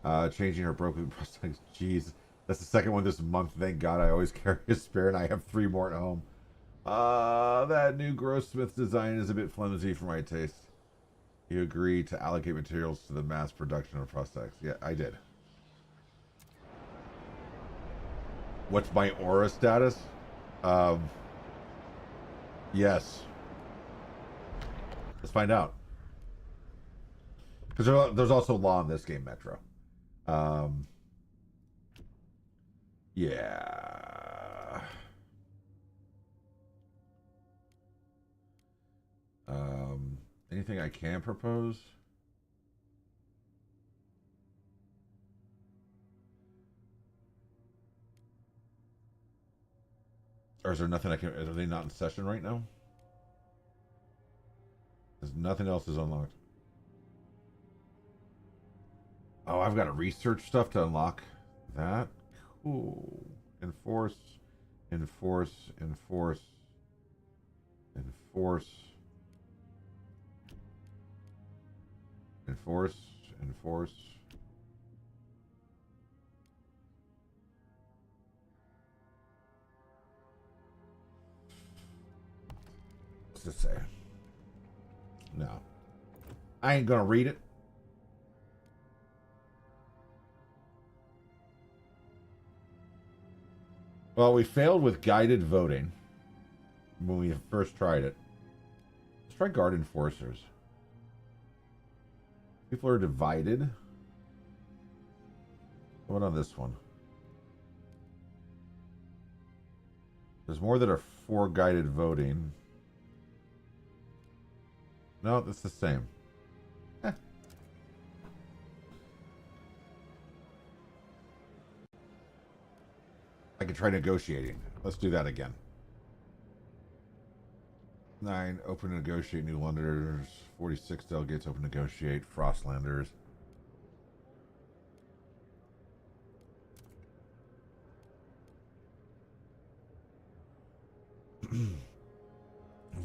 Changing her broken prosthetics. Jeez, that's the second one this month. Thank God, I always carry a spare, and I have 3 more at home. That new Grossmith design is a bit flimsy for my taste. You agreed to allocate materials to the mass production of prosthetics. Yeah, I did. What's my aura status? Yes. Let's find out. Because there's also law in this game, Metro. Yeah. Anything I can propose? Or is there nothing I can... Are they not in session right now? There's nothing else is unlocked. Oh, I've got to research stuff to unlock. that. Cool. Enforce, enforce, enforce, enforce, enforce, enforce. What's this say? No. I ain't gonna read it. Well, we failed with guided voting when we first tried it. Let's try guard enforcers. People are divided. What on this one? There's more that are for guided voting. No, it's the same. I could try negotiating. Let's do that again. 9, open to negotiate New Londoners. 46 delegates, open to negotiate Frostlanders.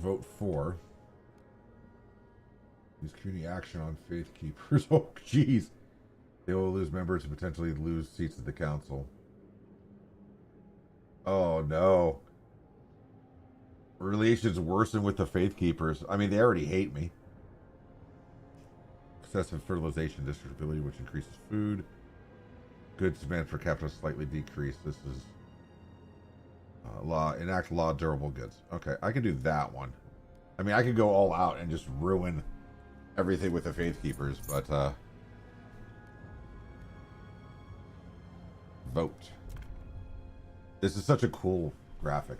Vote for. Use community action on faith keepers. Oh, jeez. They will lose members and potentially lose seats at the council. Oh, no. Relations worsen with the faith keepers. I mean, they already hate me. Excessive fertilization distributability, which increases food. Goods demand per capita slightly decreased. This is law. Enact law durable goods. Okay, I can do that one. I mean, I could go all out and just ruin everything with the faith keepers, but vote. This is such a cool graphic.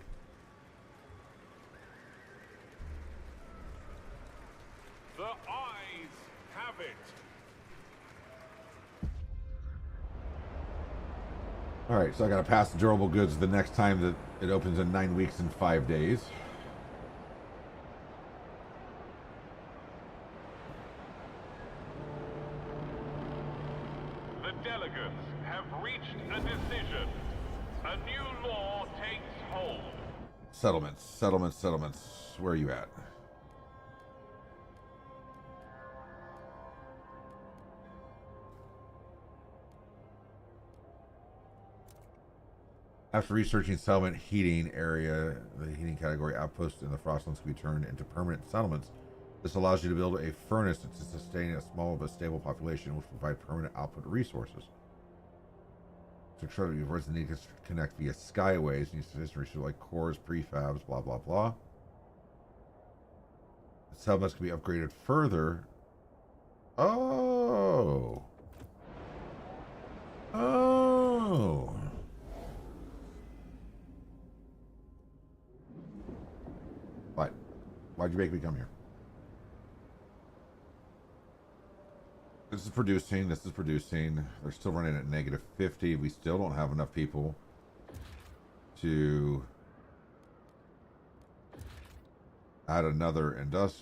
The eyes have it. All right, so I got to pass the durable goods the next time that it opens in 9 weeks and 5 days. The delegates have reached a decision. A new law takes hold. Settlements, settlements, settlements. Where are you at? After researching settlement heating area, the heating category outposts in the Frostlands can be turned into permanent settlements. This allows you to build a furnace to sustain a small but stable population, which will provide permanent output resources. To try to avoid the need to connect via skyways, use resources like cores, prefabs, blah blah blah. The settlements can be upgraded further. Oh. Oh. What? Why'd you make me come here? This is producing. This is producing. They're still running at -50. We still don't have enough people to add another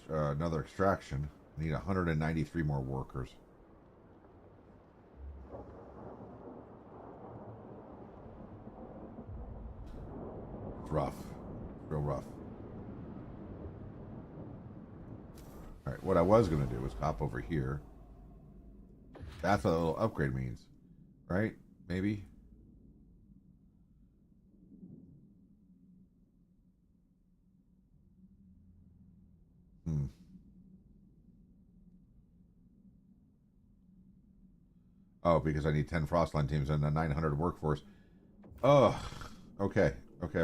another extraction. I need 193 more workers. It's rough. It's real rough. All right. What I was going to do was hop over here. That's what a little upgrade means, right? Maybe. Oh, because I need 10 Frostline teams and a 900 workforce. Ugh. Okay. Okay.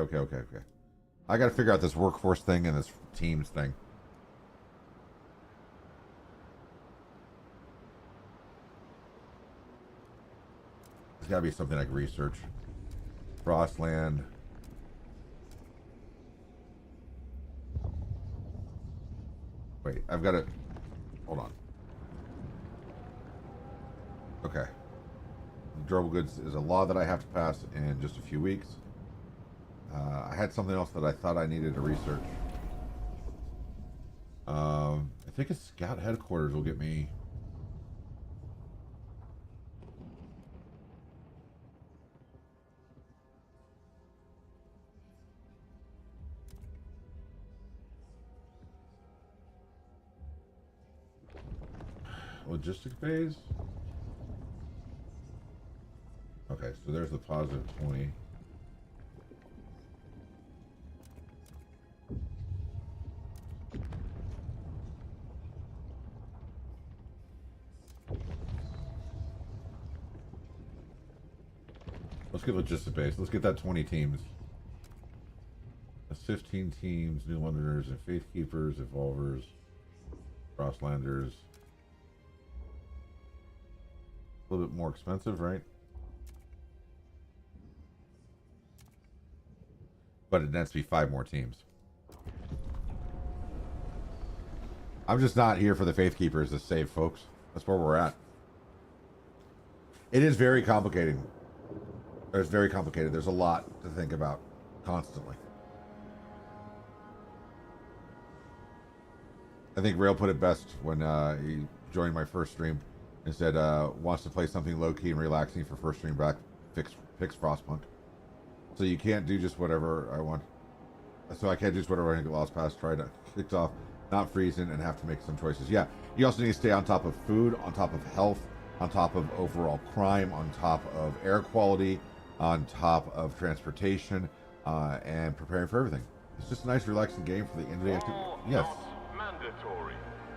I got to figure out this workforce thing and this teams thing. There's got to be something I can research. Frostland. Wait, I've got to... Hold on. Okay. Durable goods is a law that I have to pass in just a few weeks. I had something else that I thought I needed to research. I think a scout headquarters will get me... logistics bays. Okay, so there's the positive 20. Let's get logistics base. Let's get that 20 teams. That's 15 teams, New Londoners and Faith Keepers, Evolvers, Frostlanders. A little bit more expensive, right? But it nets to be 5 more teams. I'm just not here for the Faith Keepers to save, folks. That's where we're at. It is very complicated. It's very complicated. There's a lot to think about constantly. I think Rail put it best when he joined my first stream and said wants to play something low-key and relaxing for first stream back. Picks Frostpunk. So you can't do just whatever I want. So I can't do just whatever I get lost past. Try to kick off, not freezing, and have to make some choices. Yeah, you also need to stay on top of food, on top of health, on top of overall crime, on top of air quality, on top of transportation, and preparing for everything. It's just a nice, relaxing game for the end of the day. Yes. Mandatory.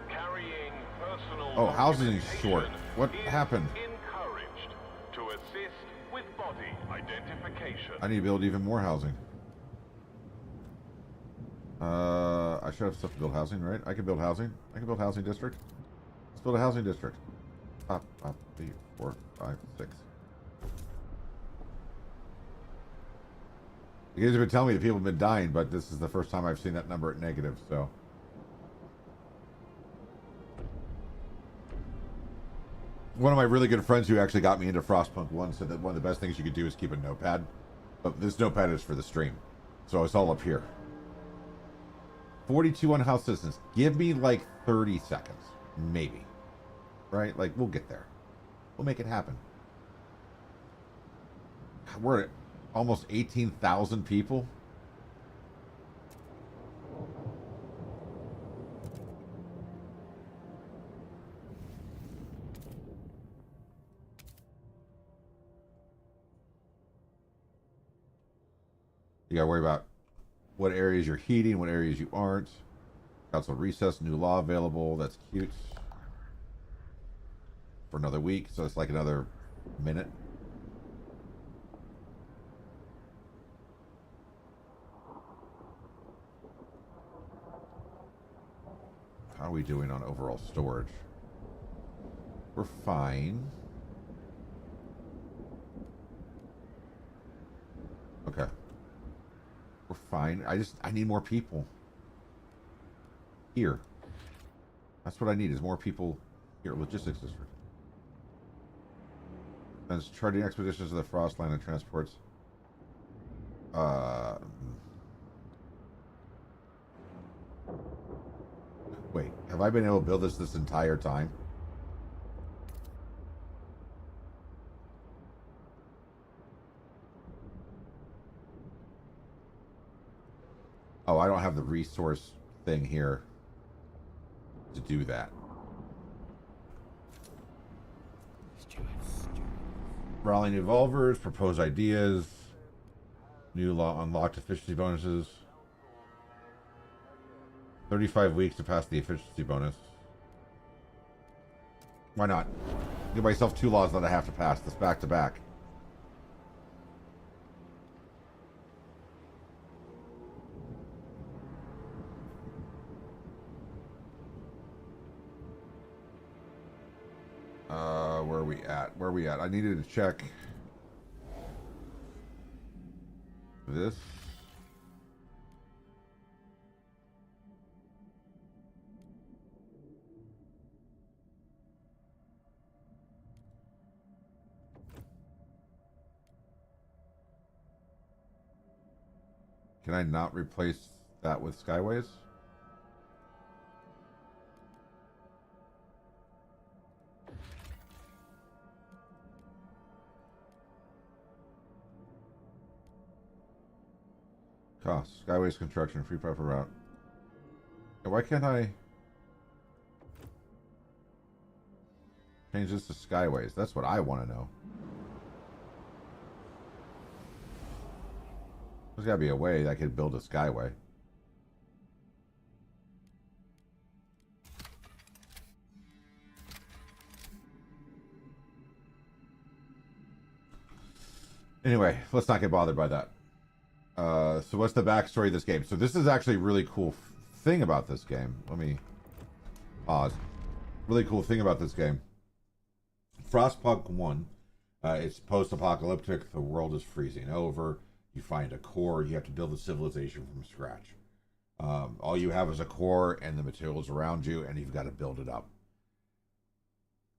Carrying personal Oh, housing is short. What happened? Encouraged to assist with body identification. I need to build even more housing. I should have stuff to build housing, right? I can build housing. I can build housing district. Let's build a housing district. Up, 3, 4, 5, 6. You guys have been telling me that people have been dying, but this is the first time I've seen that number at negative, so. One of my really good friends who actually got me into Frostpunk 1 said that one of the best things you could do is keep a notepad. But this notepad is for the stream. So it's all up here. 42 unhoused citizens. Give me like 30 seconds. Maybe. Right? Like, we'll get there. We'll make it happen. We're at almost 18,000 people. You gotta worry about what areas you're heating, what areas you aren't. Council recess, new law available. That's cute. For another week, so it's like another minute. How are we doing on overall storage? We're fine. Okay. We're fine. I need more people. Here. That's what I need, is more people here. Logistics district. And charting expeditions to the Frostland and transports. Wait, have I been able to build this entire time? Oh, I don't have the resource thing here to do that. Rallying evolvers, propose ideas, new law unlocked efficiency bonuses. 35 weeks to pass the efficiency bonus. Why not? Give myself 2 laws that I have to pass. This back to back. Where are we at? Where are we at? I needed to check this. Can I not replace that with Skyways? Cost. Skyways construction, free proper route. Why can't I? Change this to Skyways. That's what I want to know. There's got to be a way I could build a Skyway. Anyway, let's not get bothered by that. So what's the backstory of this game? So this is actually a really cool thing about this game. Let me pause. Really cool thing about this game. Frostpunk 1. It's post-apocalyptic. The world is freezing over. You find a core. You have to build a civilization from scratch. All you have is a core and the materials around you, and you've got to build it up.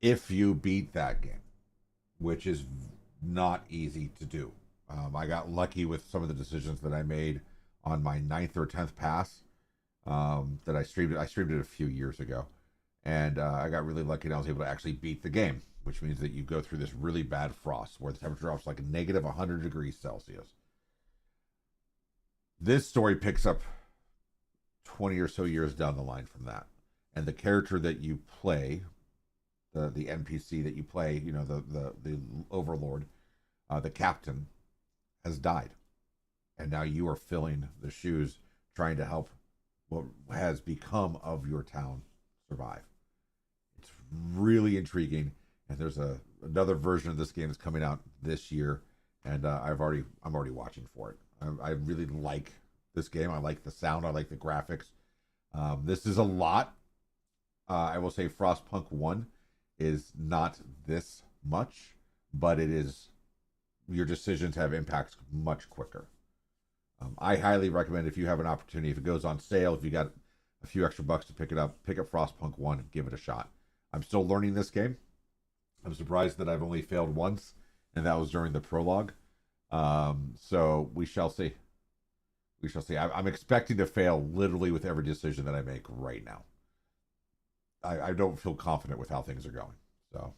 If you beat that game, which is not easy to do. I got lucky with some of the decisions that I made on my 9th or 10th pass that I streamed it. I streamed it a few years ago. And I got really lucky and I was able to actually beat the game, which means that you go through this really bad frost where the temperature drops like a negative 100 degrees Celsius. This story picks up 20 or so years down the line from that. And the character that you play, the NPC that you play, you know, the overlord, the captain, has died. And now you are filling the shoes trying to help what has become of your town survive. It's really intriguing. And there's another version of this game that's coming out this year. And I'm already watching for it. I really like this game. I like the sound. I like the graphics. This is a lot. I will say Frostpunk 1 is not this much, but it is, your decisions have impacts much quicker. I highly recommend, if you have an opportunity, if it goes on sale, if you got a few extra bucks to pick it up, pick up Frostpunk 1 and give it a shot. I'm still learning this game. I'm surprised that I've only failed once, and that was during the prologue. So we shall see. We shall see. I'm expecting to fail literally with every decision that I make right now. I don't feel confident with how things are going. So.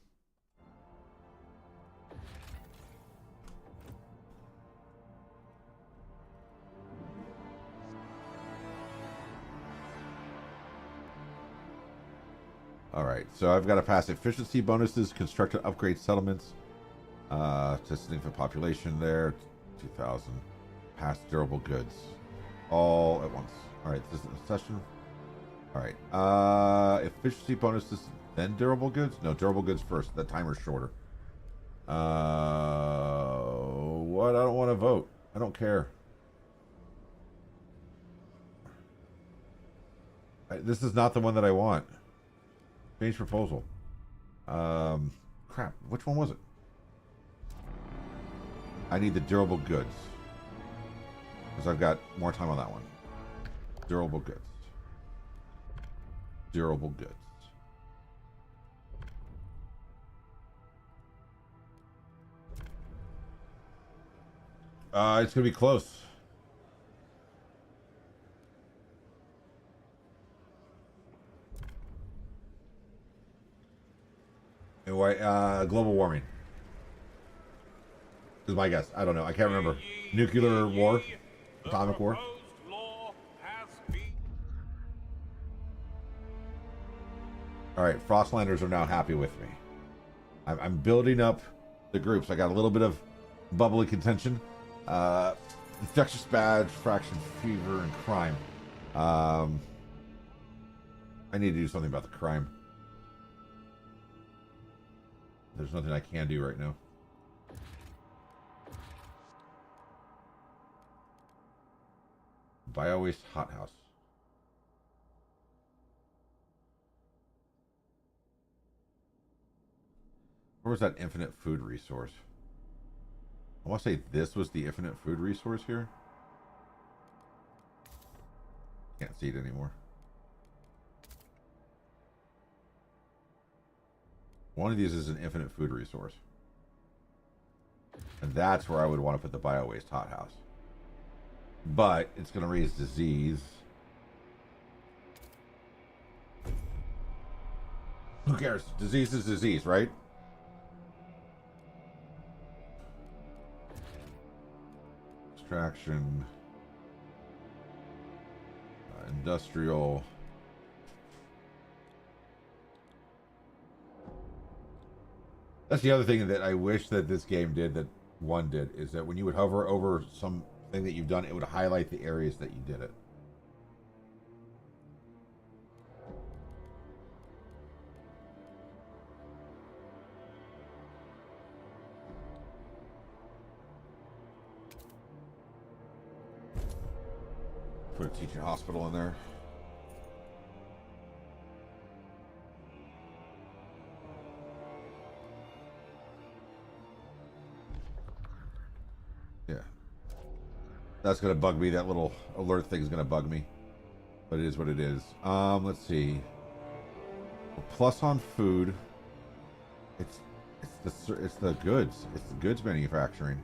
All right, so I've got to pass efficiency bonuses, construct and upgrade settlements, testing for population there, 2,000, pass durable goods, all at once. All right, this is a session. All right, efficiency bonuses, then durable goods? No, durable goods first. The timer's shorter. What? I don't want to vote. I don't care. This is not the one that I want. Change proposal. Crap. Which one was it? I need the durable goods. Because I've got more time on that one. Durable goods. Durable goods. It's going to be close. Anyway, global warming is my guess. I don't know. I can't remember. Nuclear war? Atomic war? Alright, Frostlanders are now happy with me. I'm building up the groups. I got a little bit of bubbly contention. Infectious badge, fraction, fever, and crime. I need to do something about the crime. There's nothing I can do right now. Bio-waste hothouse. Where was that infinite food resource? I want to say this was the infinite food resource here. Can't see it anymore. One of these is an infinite food resource. And that's where I would want to put the bio-waste hothouse. But it's going to raise disease. Who cares? Disease is disease, right? Extraction. Industrial. That's the other thing that I wish that this game did, that one did, is that when you would hover over something that you've done, it would highlight the areas that you did it. Put a teaching hospital in there. Yeah. That's going to bug me. That little alert thing is going to bug me. But it is what it is. Let's see. Plus on food. It's the goods. It's the goods manufacturing.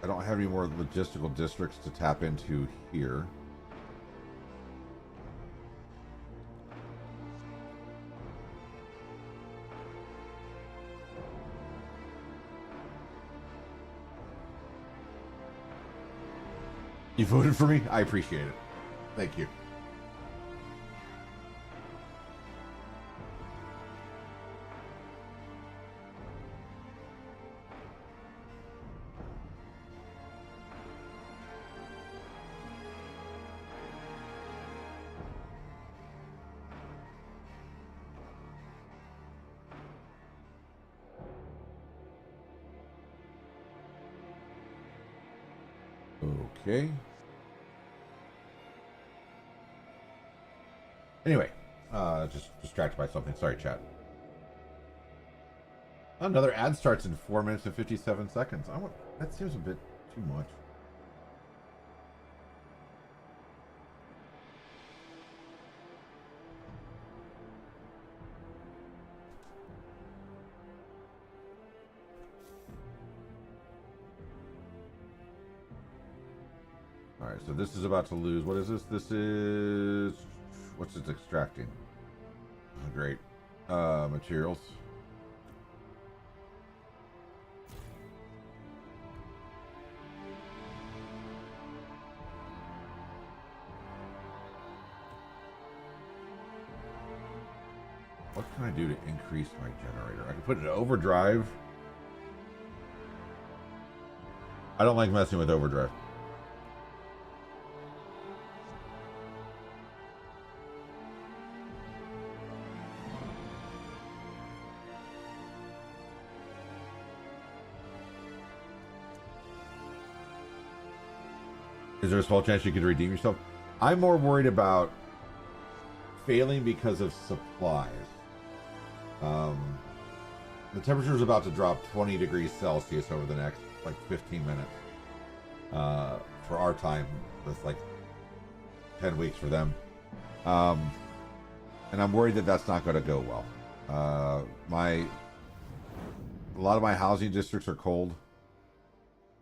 I don't have any more logistical districts to tap into here. You voted for me? I appreciate it. Thank you. Okay. Anyway, just distracted by something. Sorry, chat. Another ad starts in 4 minutes and 57 seconds. That seems a bit too much. All right, so this is about to lose. What is this? This is... What's it extracting? Oh, great. Materials. What can I do to increase my generator? I can put it in overdrive. I don't like messing with overdrive. Is there a small chance you could redeem yourself? I'm more worried about failing because of supplies. The temperature is about to drop 20 degrees Celsius over the next, 15 minutes. For our time, that's 10 weeks for them. And I'm worried that that's not going to go well. A lot of my housing districts are cold.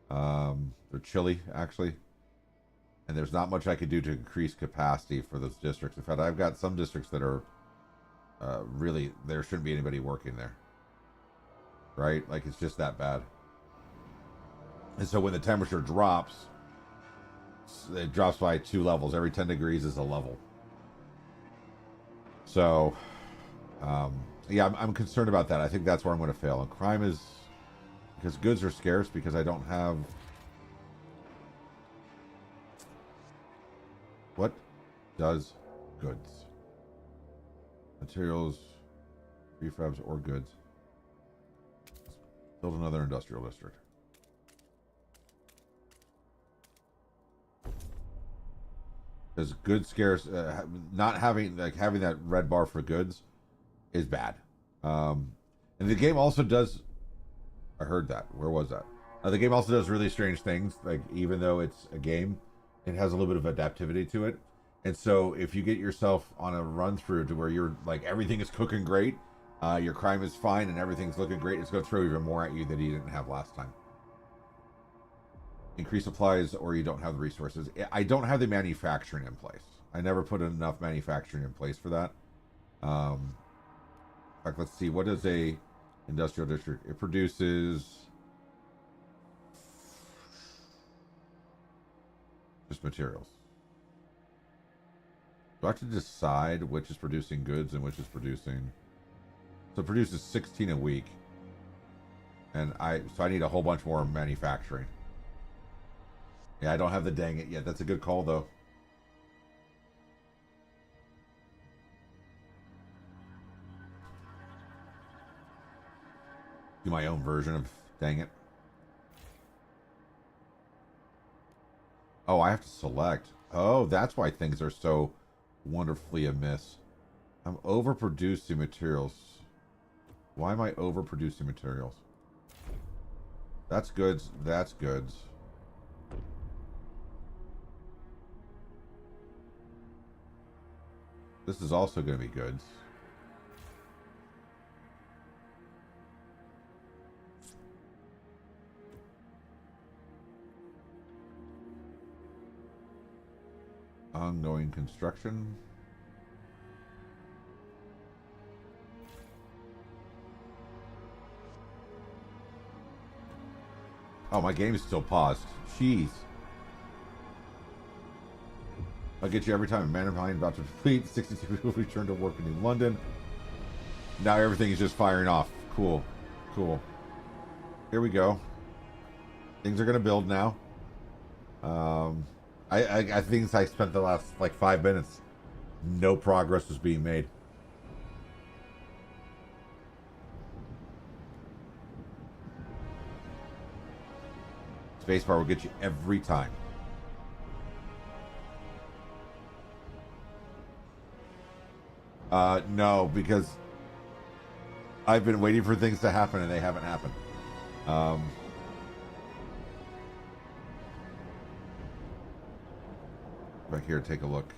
They're chilly, actually. And there's not much I could do to increase capacity for those districts. In fact, I've got some districts that are really, there shouldn't be anybody working there. Right? It's just that bad. And so when the temperature drops, it drops by 2 levels. Every 10 degrees is a level. So, yeah, I'm concerned about that. I think that's where I'm going to fail. And crime is, because goods are scarce, because I don't have... What does goods? Materials, prefabs, or goods? Let's build another industrial district. Because goods scarce, not having having that red bar for goods is bad. And the game also does. I heard that. Where was that? The game also does really strange things. Even though it's a game, it has a little bit of adaptivity to it. And so if you get yourself on a run through to where you're everything is cooking great, your crime is fine and everything's looking great, it's going to throw even more at you than you didn't have last time. Increase supplies, or you don't have the resources. I don't have the manufacturing in place. I never put enough manufacturing in place for that. In fact, let's see. What is a industrial district? It produces just materials. Do I have to decide which is producing goods and which is producing? So it produces 16 a week. And I need a whole bunch more manufacturing. Yeah, I don't have the dang it yet. That's a good call, though. Do my own version of dang it. Oh, I have to select. Oh, that's why things are so wonderfully amiss. I'm overproducing materials. Why am I overproducing materials? That's goods. That's goods. This is also going to be goods. Ongoing construction. Oh, my game is still paused. Jeez. I'll get you every time. Mannerheim about to complete. 62 people return to work in New London. Now everything is just firing off. Cool. Cool. Here we go. Things are going to build now. I think I spent the last like 5 minutes. No progress was being made. Spacebar will get you every time. No, because I've been waiting for things to happen and they haven't happened. Back here, take a look.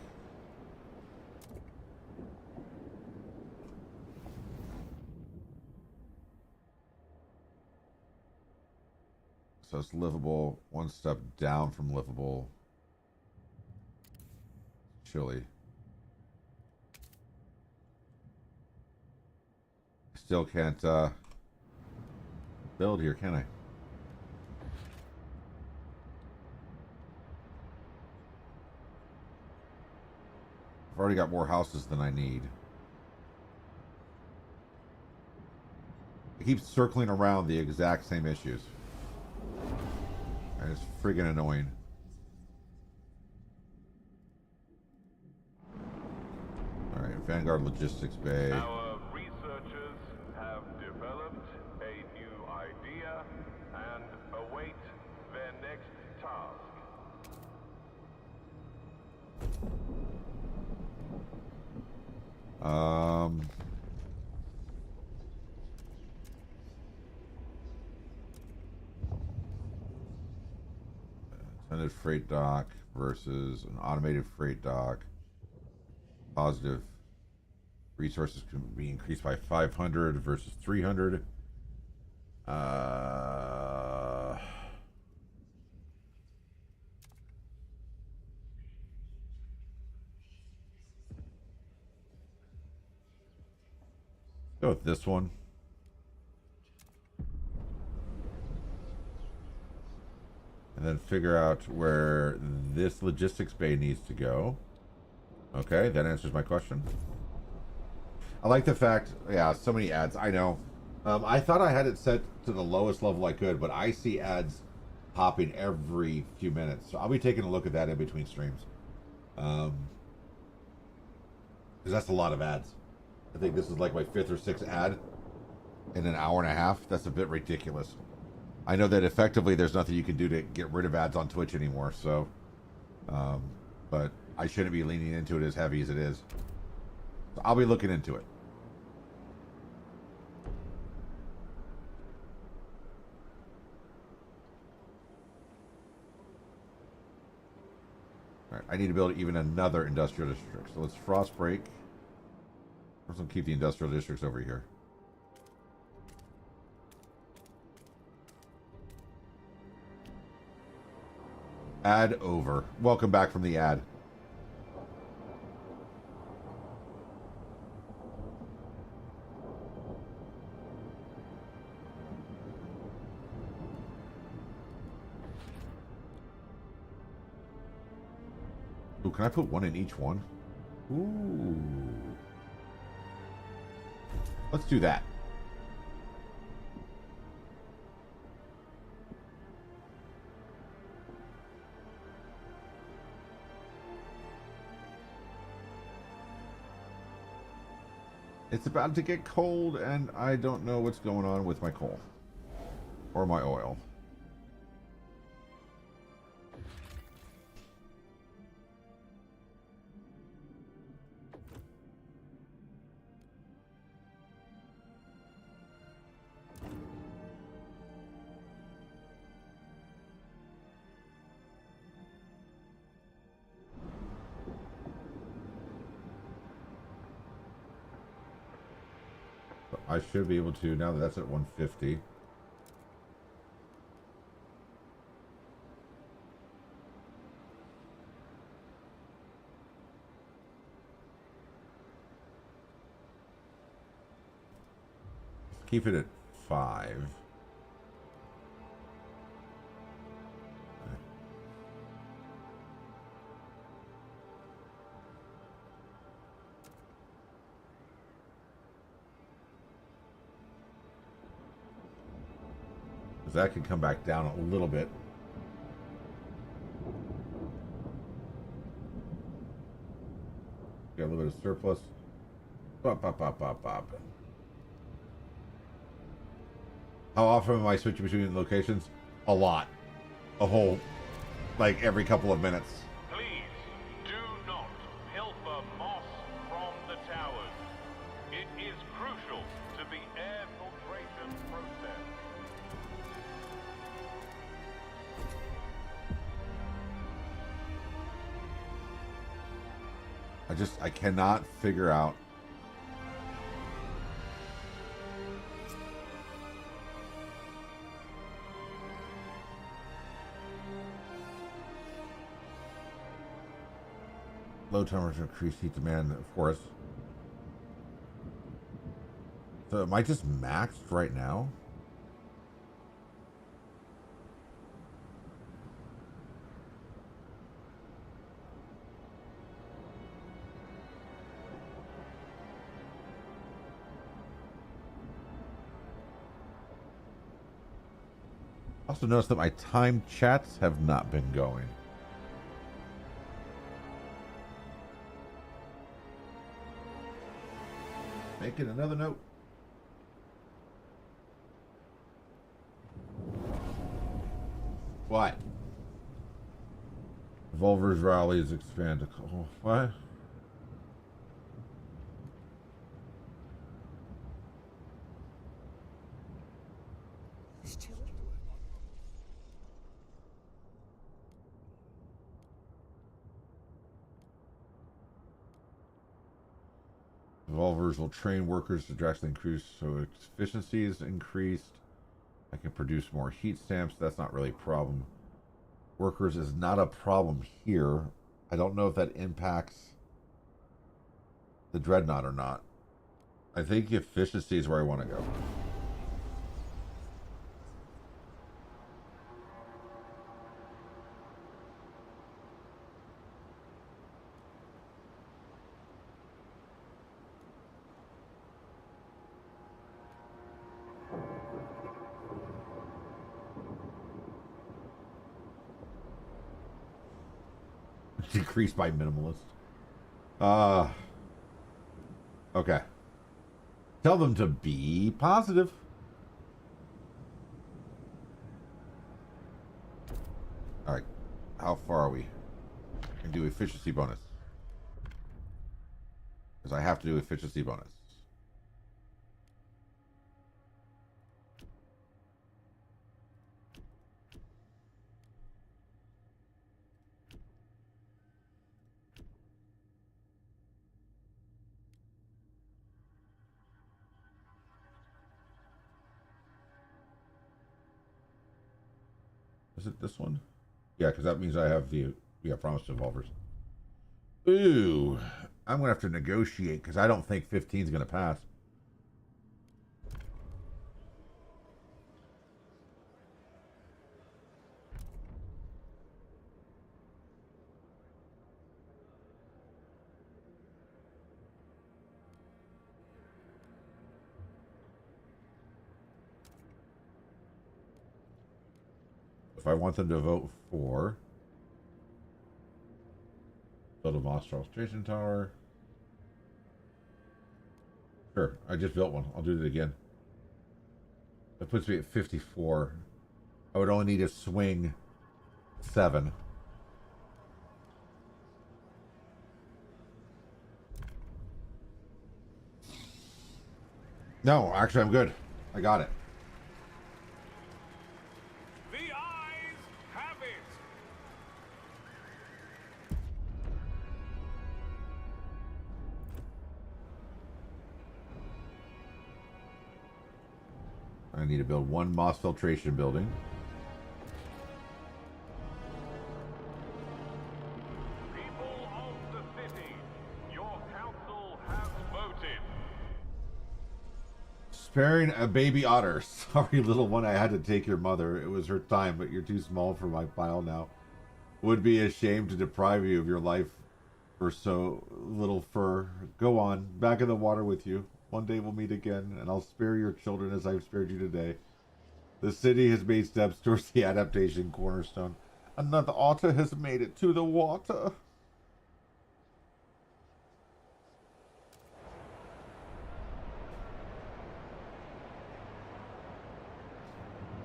So it's livable, one step down from livable. Chilly. Still can't build here, can I? I've already got more houses than I need. I keep circling around the exact same issues. And it's friggin' annoying. Alright, Vanguard Logistics Bay. Our researchers have developed a new idea and await their next task. Attended freight dock versus an automated freight dock. Positive resources can be increased by 500 versus 300. Go with this one. And then figure out where this logistics bay needs to go. Okay, that answers my question. I like the fact, yeah, so many ads. I know. I thought I had it set to the lowest level I could, but I see ads popping every few minutes. So I'll be taking a look at that in between streams. Because that's a lot of ads. I think this is like my 5th or 6th ad in an hour and a half. That's a bit ridiculous. I know that effectively there's nothing you can do to get rid of ads on Twitch anymore, so... but I shouldn't be leaning into it as heavy as it is. So I'll be looking into it. Alright, I need to build even another industrial district. So let's frost break. Let's keep the industrial districts over here. Ad over. Welcome back from the ad. Ooh, can I put one in each one? Ooh. Let's do that. It's about to get cold, and I don't know what's going on with my coal. Or my oil. I should be able to, now that that's at 150. Keep it at 5. That could come back down a little bit. Got a little bit of surplus. Bop, bop, bop, bop, bop. How often am I switching between locations? A lot. A whole, like every couple of minutes. Please do not pilfer moss from the towers. It is crucial to the air filtration process. I cannot figure out. Low temperature, increased heat demand, of course. So am I just maxed right now? Also notice that my time chats have not been going. Making another note. What? Revolver's rallies expand. Oh, what? Revolvers will train workers to drastically increase, so efficiency is increased. I can produce more heat stamps. That's not really a problem. Workers is not a problem here. I don't know if that impacts the dreadnought or not. I think efficiency is where I want to go. Decreased by minimalist. Okay. Tell them to be positive. Alright. How far are we? I can do efficiency bonus. Because I have to do efficiency bonus. Is it this one? Yeah, because that means I have the promised revolvers. Ooh, I'm gonna have to negotiate because I don't think 15 is gonna pass. if I want them to vote for build a Moss Station Tower. Sure, I just built one. I'll do it again. That puts me at 54. I would only need to swing 7. No, actually, I'm good. I got it. The eyes have it. I need to build 1 moss filtration building. People of the city, your council has voted. Sparing a baby otter. Sorry, little one, I had to take your mother. It was her time, but you're too small for my pile now. Would be ashamed to deprive you of your life for so little fur. Go on, back in the water with you. One day we'll meet again, and I'll spare your children as I've spared you today. The city has made steps towards the adaptation cornerstone. Another otter has made it to the water.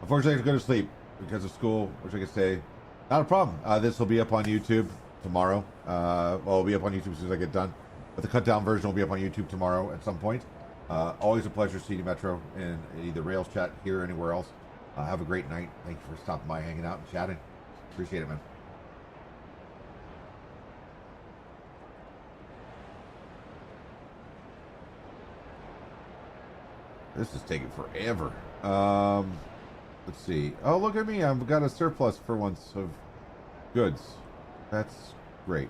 Unfortunately, I have to go to sleep because of school, which I can say, not a problem. This will be up on YouTube tomorrow. Well, it'll be up on YouTube as soon as I get done. But the cut down version will be up on YouTube tomorrow at some point. Always a pleasure seeing you, Metro, in either Rails chat here or anywhere else. Have a great night. Thank you for stopping by, hanging out, and chatting. Appreciate it, man. This is taking forever. Let's see. Oh, look at me. I've got a surplus for once of goods. That's great.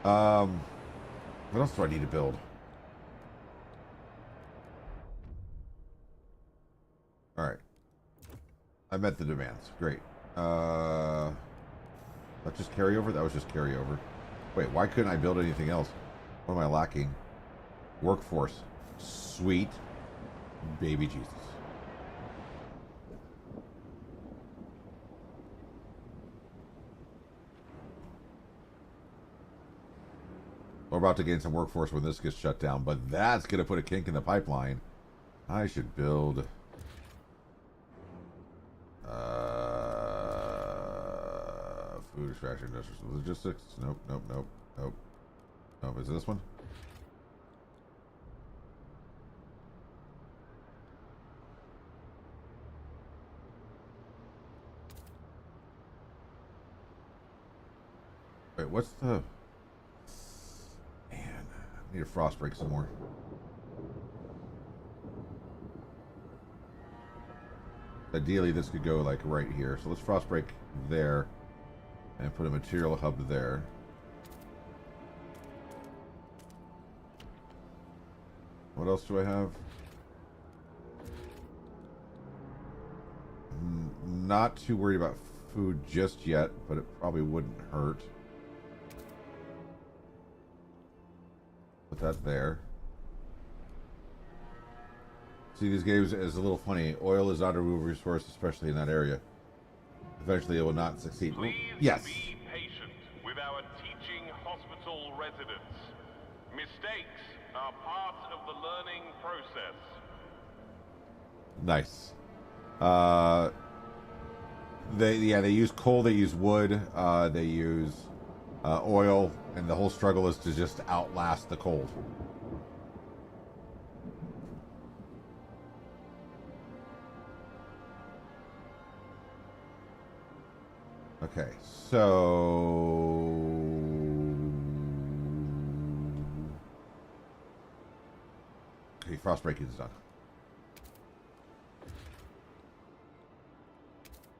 What else do I need to build? All right. I met the demands. Great. That just carryover? That was just carryover. Wait, why couldn't I build anything else? What am I lacking? Workforce. Sweet. Baby Jesus. We're about to gain some workforce when this gets shut down, but that's going to put a kink in the pipeline. I should build... food extraction, industrial logistics. Nope, nope, nope, nope. Nope, is it this one? Wait, what's the... Man, I need to frost break some more. Ideally, this could go like right here. So let's frost break there and put a material hub there. What else do I have? Not too worried about food just yet, but it probably wouldn't hurt. Put that there. See, these games is a little funny. Oil is not a renewable resource, especially in that area. Eventually, it will not succeed. Please yes. be patient with our teaching hospital residents. Mistakes are part of the learning process. Nice. They use coal, they use wood, they use oil, and the whole struggle is to just outlast the cold. Okay, so okay, frost breaking is done.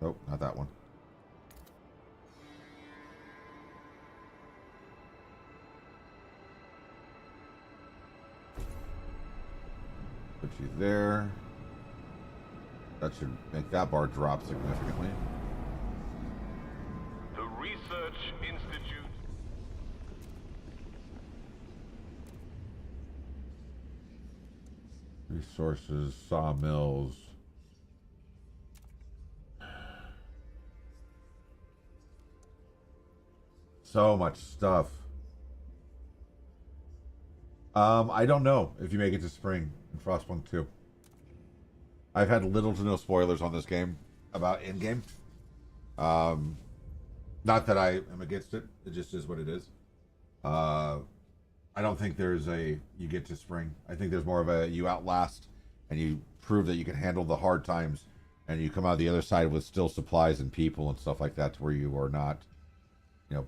Nope, not that one. Put you there. That should make that bar drop significantly. The Research Institute. Resources, sawmills. So much stuff. I don't know if you make it to spring in Frostpunk 2. I've had little to no spoilers on this game about in-game. Not that I am against it. It just is what it is. I don't think there's a you get to spring. I think there's more of a you outlast and you prove that you can handle the hard times and you come out the other side with still supplies and people and stuff like that to where you are not,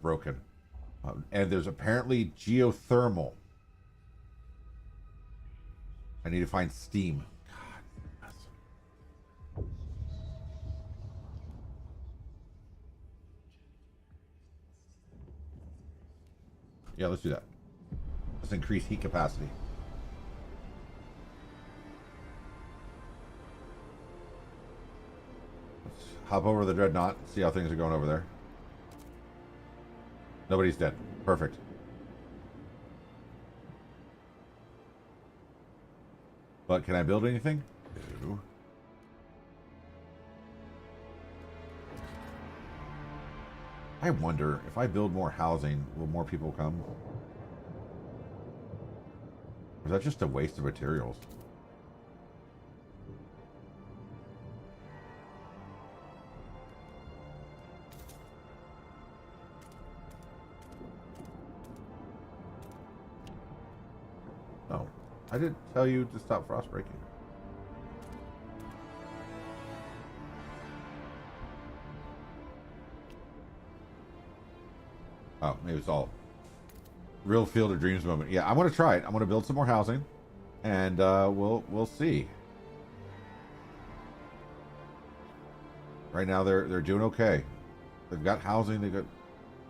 broken. And there's apparently geothermal. I need to find steam. God. Yeah, let's do that. Let's increase heat capacity. Let's hop over the dreadnought, see how things are going over there. Nobody's dead. Perfect. But can I build anything? No. I wonder if I build more housing, will more people come? Or is that just a waste of materials? Oh, I didn't tell you to stop frost breaking. Oh, maybe it's all real Field of Dreams moment. Yeah, I'm gonna try it. I'm gonna build some more housing, and we'll see. Right now they're doing okay. They've got housing. They've got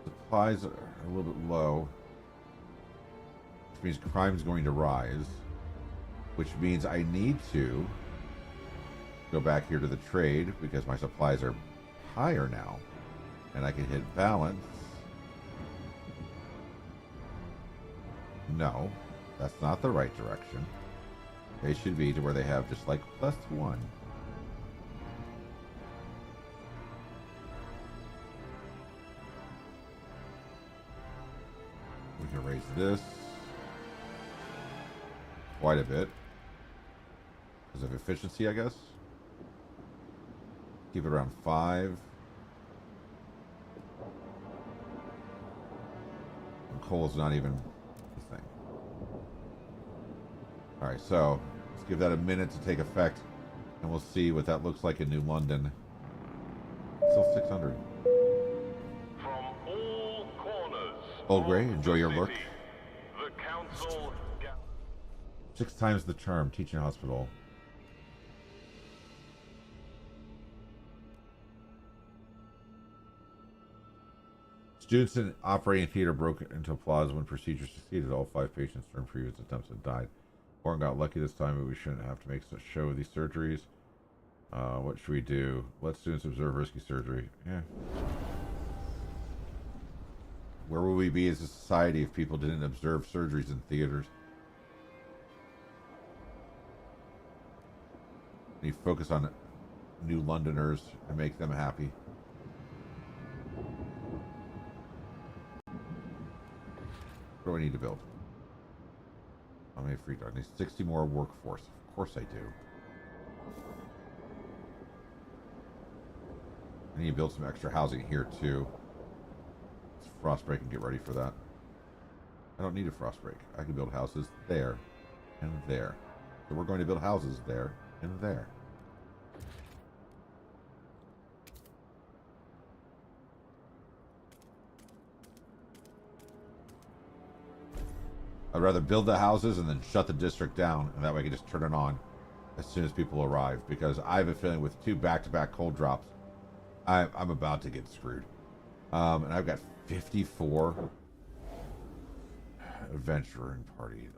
supplies that are a little bit low, which means crime's going to rise. Which means I need to go back here to the trade because my supplies are higher now, and I can hit balance. No, that's not the right direction. They should be to where they have just like +1. We can raise this quite a bit because of efficiency, I guess. Keep it around 5. And coal's not even the thing. Alright, so let's give that a minute to take effect and we'll see what that looks like in New London. Still 600. From all corners. Old Grey, of enjoy the your city, look. The council. 6 times the term, teaching hospital. Students in operating theater broke into applause when procedure succeeded. All 5 patients during previous attempts had died. Warren got lucky this time, but we shouldn't have to make a show of these surgeries. What should we do? Let students observe risky surgery. Yeah. Where would we be as a society if people didn't observe surgeries in theaters? We focus on New Londoners and make them happy. What do I need to build? How many free dogs? I need 60 more workforce. Of course I do. I need to build some extra housing here too. Let's frost break and get ready for that. I don't need a frost break. I can build houses there and there. So we're going to build houses there and there. I'd rather build the houses and then shut the district down, and that way I can just turn it on as soon as people arrive. Because I have a feeling with 2 back-to-back cold drops, I'm about to get screwed. And I've got 54 adventuring party.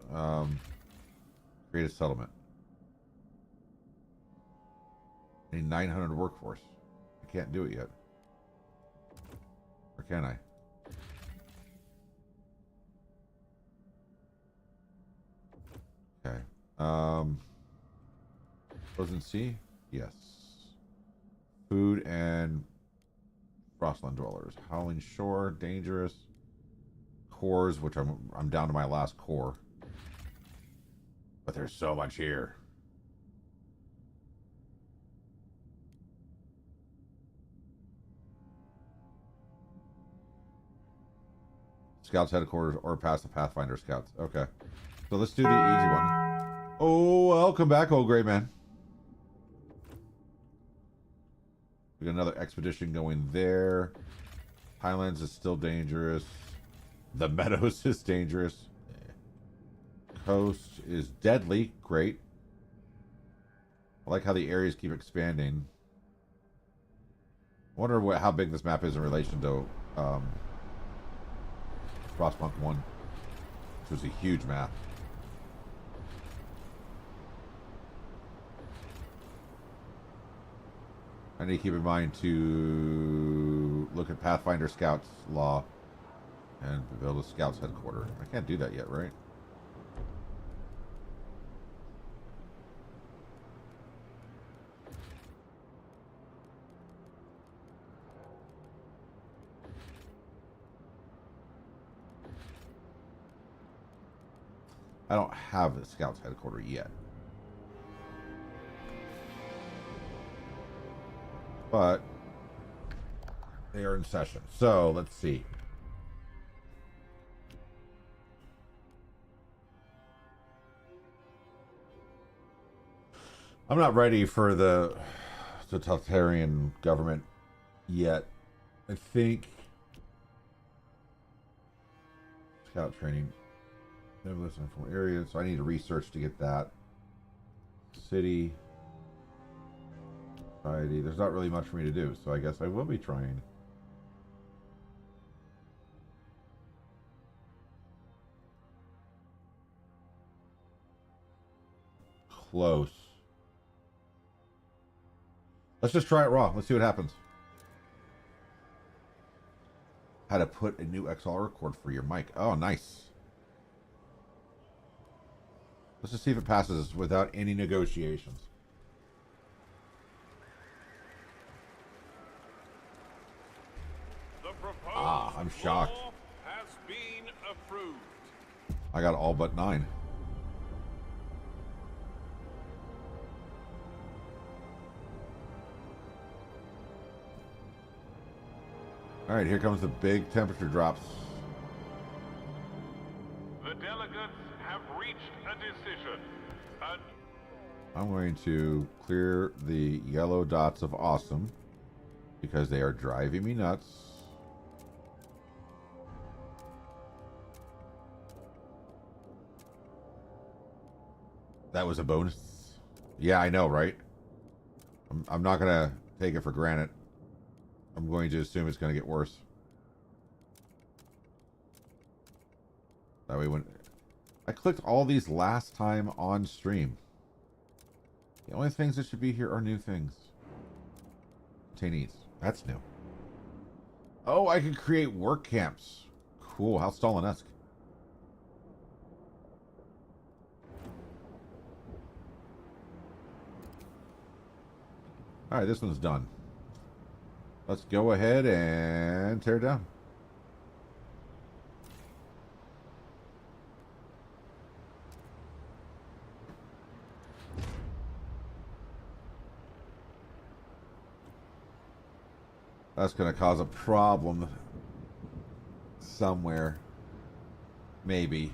Create a settlement. I need 900 workforce. I can't do it yet. Or can I? Okay. Frozen Sea? Yes. Food and Frostland dwellers. Howling Shore, dangerous. cores, which I'm down to my last core. But there's so much here. Scouts headquarters or past the Pathfinder Scouts. Okay. So let's do the easy one. Oh, welcome back, old great man. We got another expedition going there. Highlands is still dangerous. The Meadows is dangerous. Coast is deadly. Great. I like how the areas keep expanding. I wonder how big this map is in relation to Frostpunk 1, which was a huge map. I need to keep in mind to look at Pathfinder Scouts law and build a Scouts headquarters. I can't do that yet, right? I don't have a Scouts headquarters yet. But they are in session. So let's see. I'm not ready for the totalitarian government yet. I think scout training. Never listen from areas, so I need to research to get that. City. Society. There's not really much for me to do, so I guess I will be trying. Close. Let's just try it raw. Let's see what happens. How to put a new XLR cord for your mic. Oh, nice. Let's just see if it passes without any negotiations. I'm shocked. Has been approved. I got all but 9. All right, here comes the big temperature drops. The delegates have reached a decision. I'm going to clear the yellow dots of awesome because they are driving me nuts. That was a bonus. Yeah, I know, right? I'm not going to take it for granted. I'm going to assume it's going to get worse. That way when... I clicked all these last time on stream. The only things that should be here are new things. Detainees. That's new. Oh, I can create work camps. Cool. How Stalin-esque. Alright, this one's done. Let's go ahead and tear it down. That's going to cause a problem somewhere. Maybe.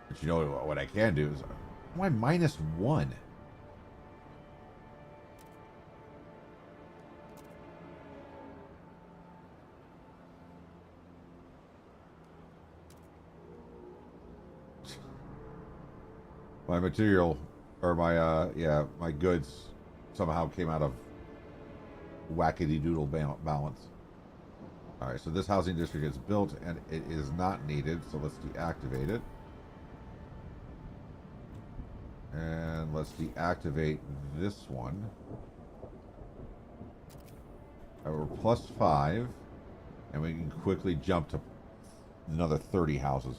But you know what I can do is... Why -1? My material, or my, my goods somehow came out of wackety doodle balance. Alright, so this housing district is built and it is not needed, so let's deactivate it. And let's deactivate this one. Alright, we're +5, and we can quickly jump to another 30 houses.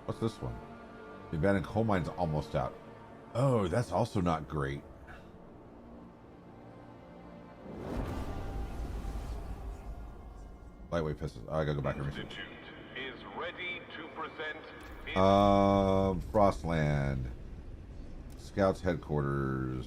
What's this one? The abandoned coal mine's almost out. Oh, that's also not great. Lightweight pistols. I gotta go back and research. Institute is ready to present its Frostland. Scouts headquarters.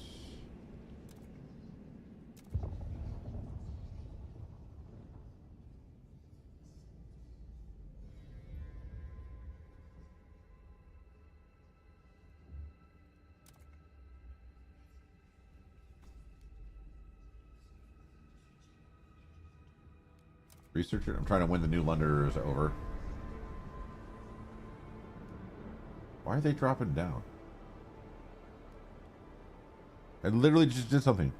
Researcher. I'm trying to win the new Londoners over. Why are they dropping down? I literally just did something.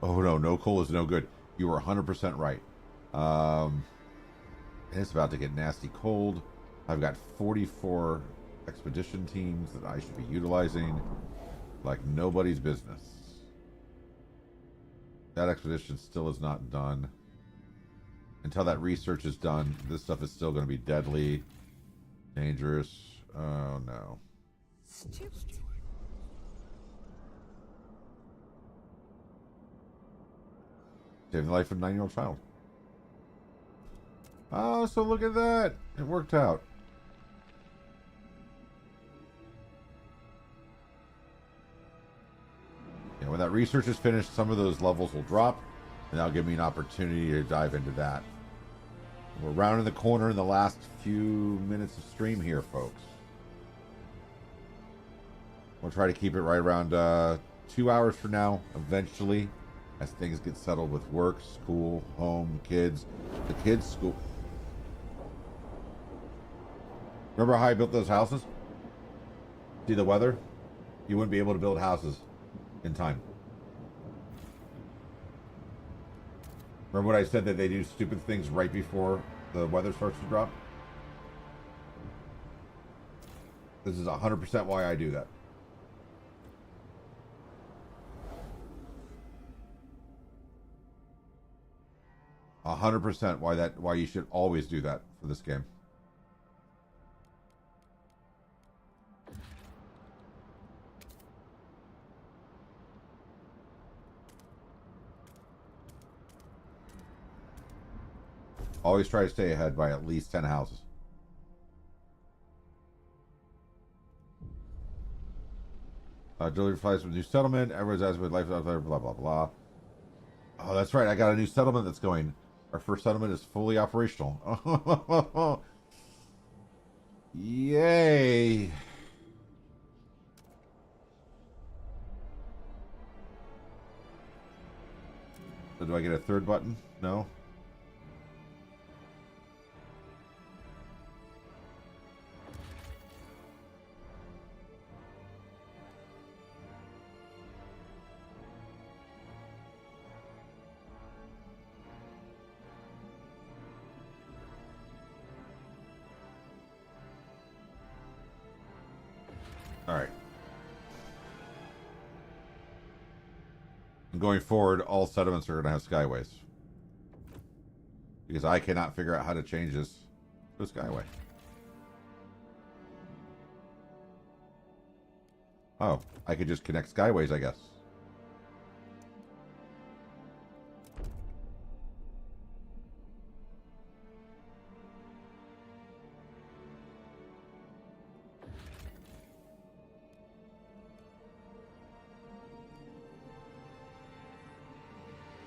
Oh no, no coal is no good. You were 100% right. And it's about to get nasty cold. I've got 44 expedition teams that I should be utilizing like nobody's business. That expedition still is not done. Until that research is done, this stuff is still going to be deadly, dangerous. Oh no. Stupid. Saving the life of a 9-year-old child. Oh, so look at that. It worked out. Yeah, when that research is finished, some of those levels will drop, and that'll give me an opportunity to dive into that. We're rounding the corner in the last few minutes of stream here, folks. We'll try to keep it right around 2 hours from now, eventually, as things get settled with work, school, home, kids. The kids' school. Remember how I built those houses? See the weather? You wouldn't be able to build houses in time. Remember what I said, that they do stupid things right before the weather starts to drop? This is 100% why I do that. A 100% why you should always do that for this game. Always try to stay ahead by at least 10 houses. Delivery flights from new settlement. Everyone's asking with life, blah, blah, blah. Oh, that's right. I got a new settlement that's going. Our first settlement is fully operational. Yay. So do I get a third button? No. All right. And going forward, all settlements are going to have skyways. Because I cannot figure out how to change this to a skyway. Oh, I could just connect skyways, I guess.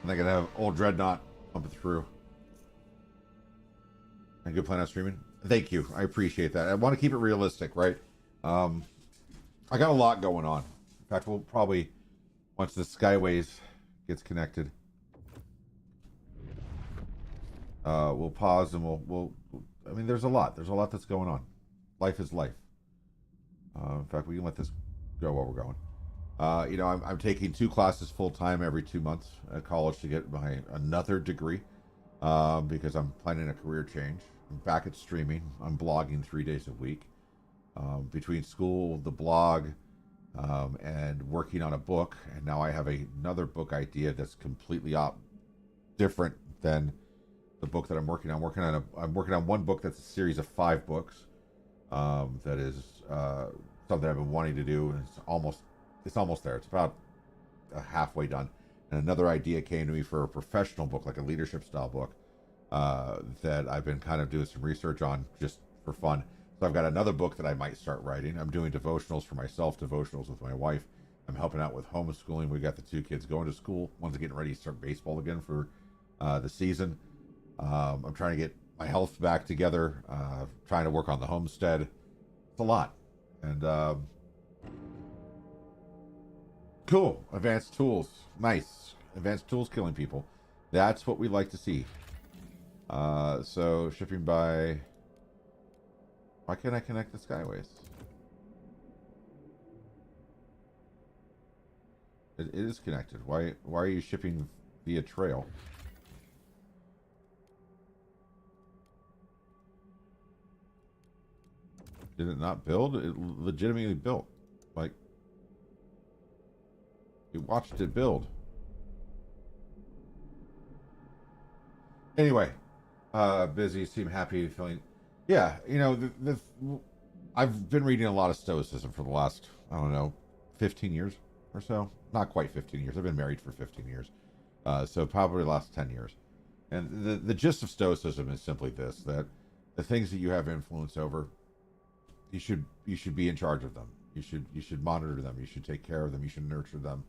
And I can have old Dreadnought pumping through. A good plan on streaming. Thank you. I appreciate that. I want to keep it realistic, right? I got a lot going on. In fact, we'll probably, once the Skyways gets connected, we'll pause and we'll. I mean, there's a lot. There's a lot that's going on. Life is life. In fact, we can let this go while we're going. You know, I'm taking 2 classes full time every 2 months at college to get my another degree, because I'm planning a career change. I'm back at streaming. I'm blogging 3 days a week. Between school, the blog, and working on a book, and now I have another book idea that's completely different than the book that I'm working on. I'm working on one book that's a series of 5 books. That is something I've been wanting to do, and it's almost there. It's about halfway done. And another idea came to me for a professional book, like a leadership style book. that I've been kind of doing some research on just for fun. So I've got another book that I might start writing. I'm doing devotionals for myself, devotionals with my wife. I'm helping out with homeschooling. We got the 2 kids going to school. One's getting ready to start baseball again for the season. I'm trying to get my health back together, trying to work on the homestead. It's a lot. And cool. Advanced tools. Nice. Advanced tools killing people. That's what we like to see. So shipping by... Why can't I connect the Skyways? It is connected. Why are you shipping via trail? Did it not build? It legitimately built. Like, you watched it build. Anyway, busy, seem happy, feeling... Yeah, you know, I've been reading a lot of Stoicism for the last, I don't know, 15 years or so. Not quite 15 years. I've been married for 15 years. So probably the last 10 years. And the gist of Stoicism is simply this, that the things that you have influence over, you should be in charge of them. You should monitor them. You should take care of them. You should nurture them.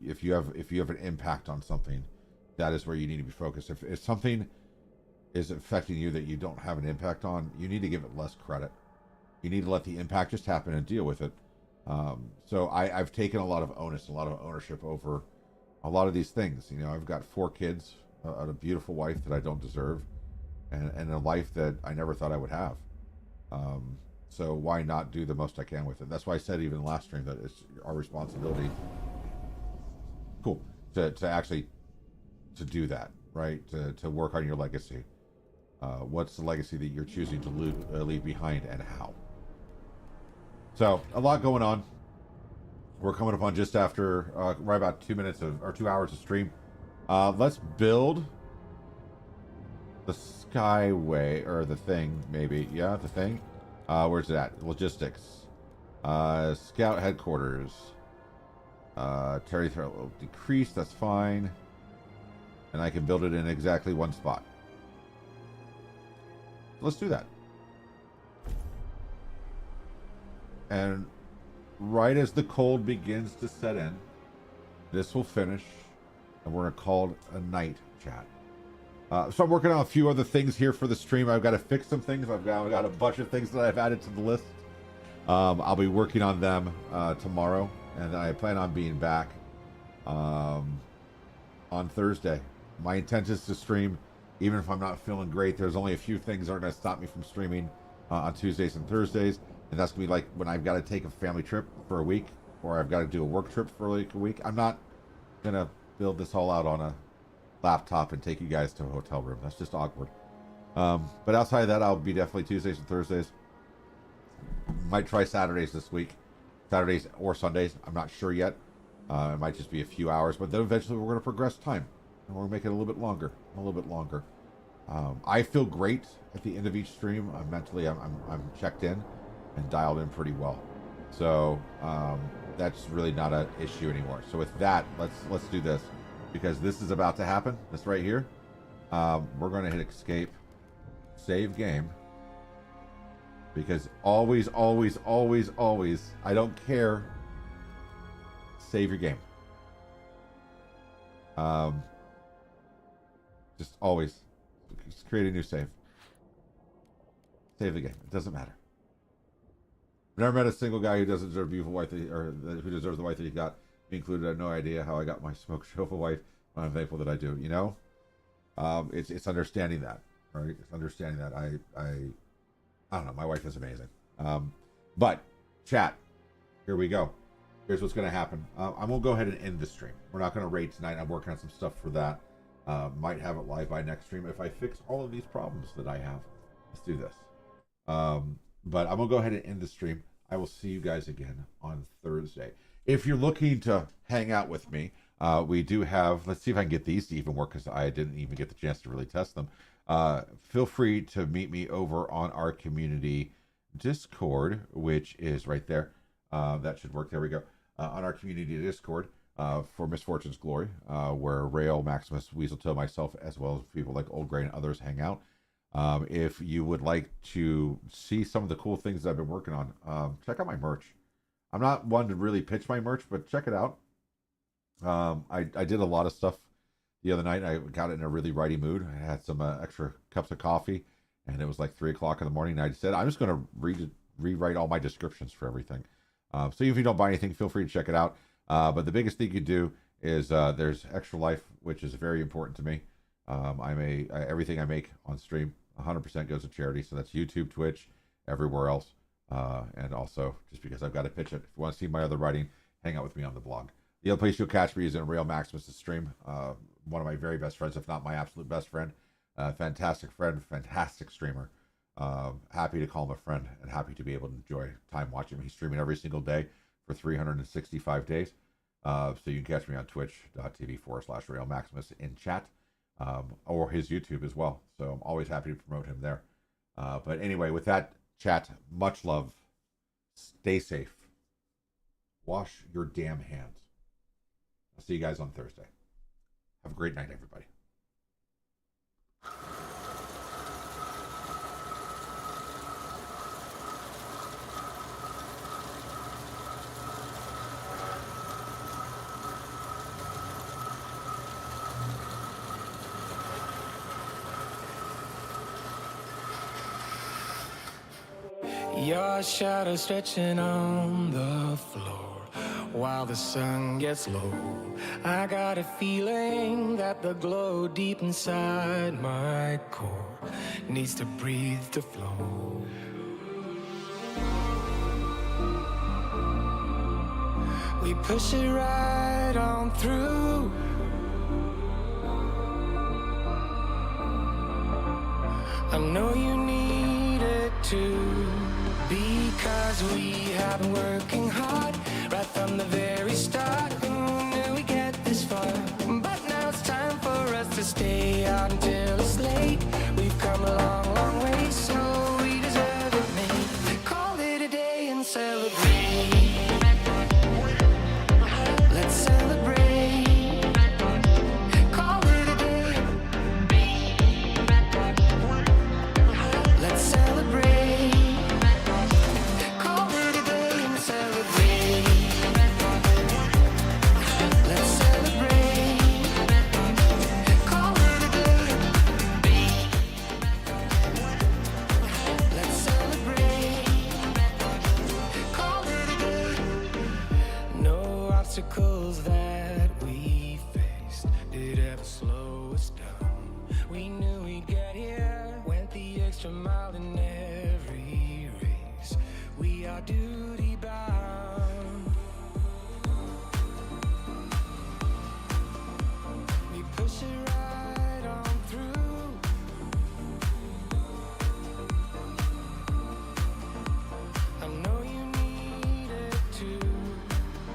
If you have an impact on something, that is where you need to be focused. If something is affecting you that you don't have an impact on, you need to give it less credit. You need to let the impact just happen and deal with it. So I've taken a lot of onus, a lot of ownership over a lot of these things. You know, I've got 4 kids, a beautiful wife that I don't deserve, and a life that I never thought I would have. So why not do the most I can with it? That's why I said even last stream that it's our responsibility. Cool. To actually to do that, right? To work on your legacy. What's the legacy that you're choosing to leave behind, and how? So a lot going on. We're coming up on just after right about 2 minutes or 2 hours of stream. Let's build the Skyway, or the thing, maybe. Yeah, the thing. Where's it at? Logistics. Scout headquarters. Terry threat will decrease. That's fine. And I can build it in exactly one spot. Let's do that. And right as the cold begins to set in, this will finish, and we're going to call it a night, chat. So I'm working on a few other things here for the stream. I've got to fix some things. I've got a bunch of things that I've added to the list. I'll be working on them tomorrow, and I plan on being back on Thursday. My intent is to stream, even if I'm not feeling great. There's only a few things that are going to stop me from streaming on Tuesdays and Thursdays, and that's going to be like when I've got to take a family trip for a week, or I've got to do a work trip for like a week. I'm not going to build this all out on a laptop and take you guys to a hotel room. That's just awkward. But outside of that, I'll be definitely Tuesdays and Thursdays. Might try Saturdays this week. Saturdays or Sundays. I'm not sure yet. It might just be a few hours, but then eventually we're going to progress time. And we're going to make it a little bit longer. A little bit longer. I feel great at the end of each stream. Mentally, I'm checked in and dialed in pretty well. So that's really not an issue anymore. So with that, let's do this, because this is about to happen. This right here. We're going to hit escape, save game, because always, always, always, always, I don't care, save your game. Just always, just create a new save. Save the game. It doesn't matter. I've never met a single guy who doesn't deserve a beautiful wife, who deserves the wife that he got. Me included. I have no idea how I got my smoke show of a wife, but I'm thankful that I do. You know, it's understanding that, right? It's understanding that. I don't know. My wife is amazing. But chat, here we go. Here's what's going to happen. I'm going to go ahead and end the stream. We're not going to raid tonight. I'm working on some stuff for that. Might have it live by next stream if I fix all of these problems that I have. Let's do this. But I'm going to go ahead and end the stream. I will see you guys again on Thursday. If you're looking to hang out with me, we do have, let's see if I can get these to even work, because I didn't even get the chance to really test them. Feel free to meet me over on our community Discord, which is right there. That should work. There we go. On our community Discord. for Misfortune's Glory, where Rail, Maximus, Weaseltail, myself, as well as people like Old Gray and others hang out. If you would like to see some of the cool things that I've been working on, check out my merch. I'm not one to really pitch my merch, but check it out. I did a lot of stuff the other night. I got in a really writey mood. I had some extra cups of coffee, and it was like 3 o'clock in the morning. And I said, I'm just going to rewrite all my descriptions for everything. So even if you don't buy anything, feel free to check it out. But the biggest thing you do is there's Extra Life, which is very important to me. Everything I make on stream, 100% goes to charity. So that's YouTube, Twitch, everywhere else. And also, just because I've got to pitch it. If you want to see my other writing, hang out with me on the blog. The other place you'll catch me is in Real Maximus' stream. One of my very best friends, if not my absolute best friend. Fantastic friend, fantastic streamer. Happy to call him a friend and happy to be able to enjoy time watching him. He's streaming every single day for 365 days. So you can catch me on twitch.tv/Real Maximus in chat, or his YouTube as well. So I'm always happy to promote him there. But anyway, with that, chat, much love. Stay safe. Wash your damn hands. I'll see you guys on Thursday. Have a great night, everybody. Your shadow stretching on the floor while the sun gets low. I got a feeling that the glow deep inside my core needs to breathe to flow. We push it right on through. I know you need it too, because we have been working hard right from the very start. Who knew we'd get this far? But now it's time for us to stay out until it's late. We've come a long, long way, so we deserve it, mate. Call it a day and celebrate. Let's celebrate. Call it a day. Let's celebrate. Call it a day and celebrate. Let's celebrate. Call it a day. Let's celebrate. Call it a day. No obstacles that we faced did ever slow us down. We knew we'd get here, went the extra mile in every race. We are duty bound. We push it right on through. I know you need it too,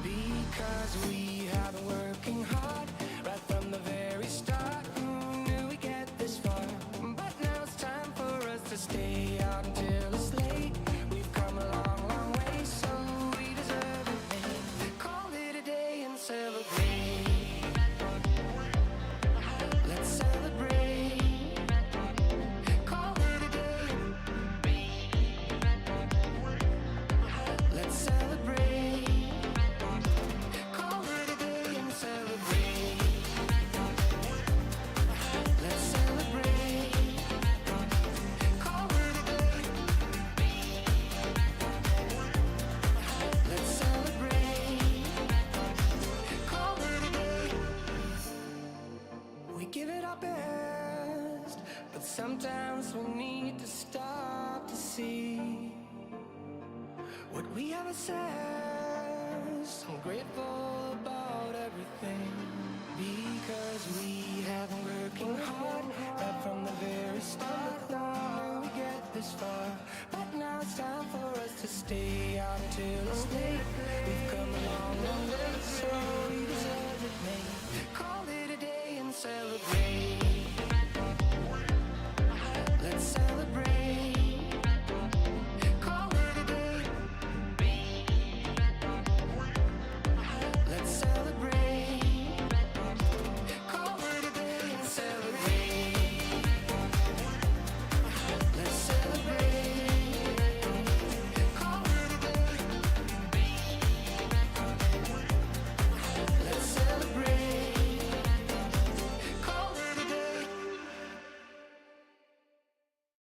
because we have been working hard right from the very start. Who knew we'd get this far? But now it's time for us to stay out until it's late. We've come a long, long way, so we deserve it. Call it a day and celebrate. Let's celebrate. Call it a day. Let's celebrate. Call it a day and celebrate. Let's celebrate. Call it a day. Let's celebrate. Call it a day. We give it our best, but sometimes we need to stop to see what we have assessed. I'm grateful about everything, because we have been working hard right from the very start. Now we get this far, but now it's time for us to stay out until it's late. We've come a long, long way, so we deserve it, mate. Call it a day and celebrate.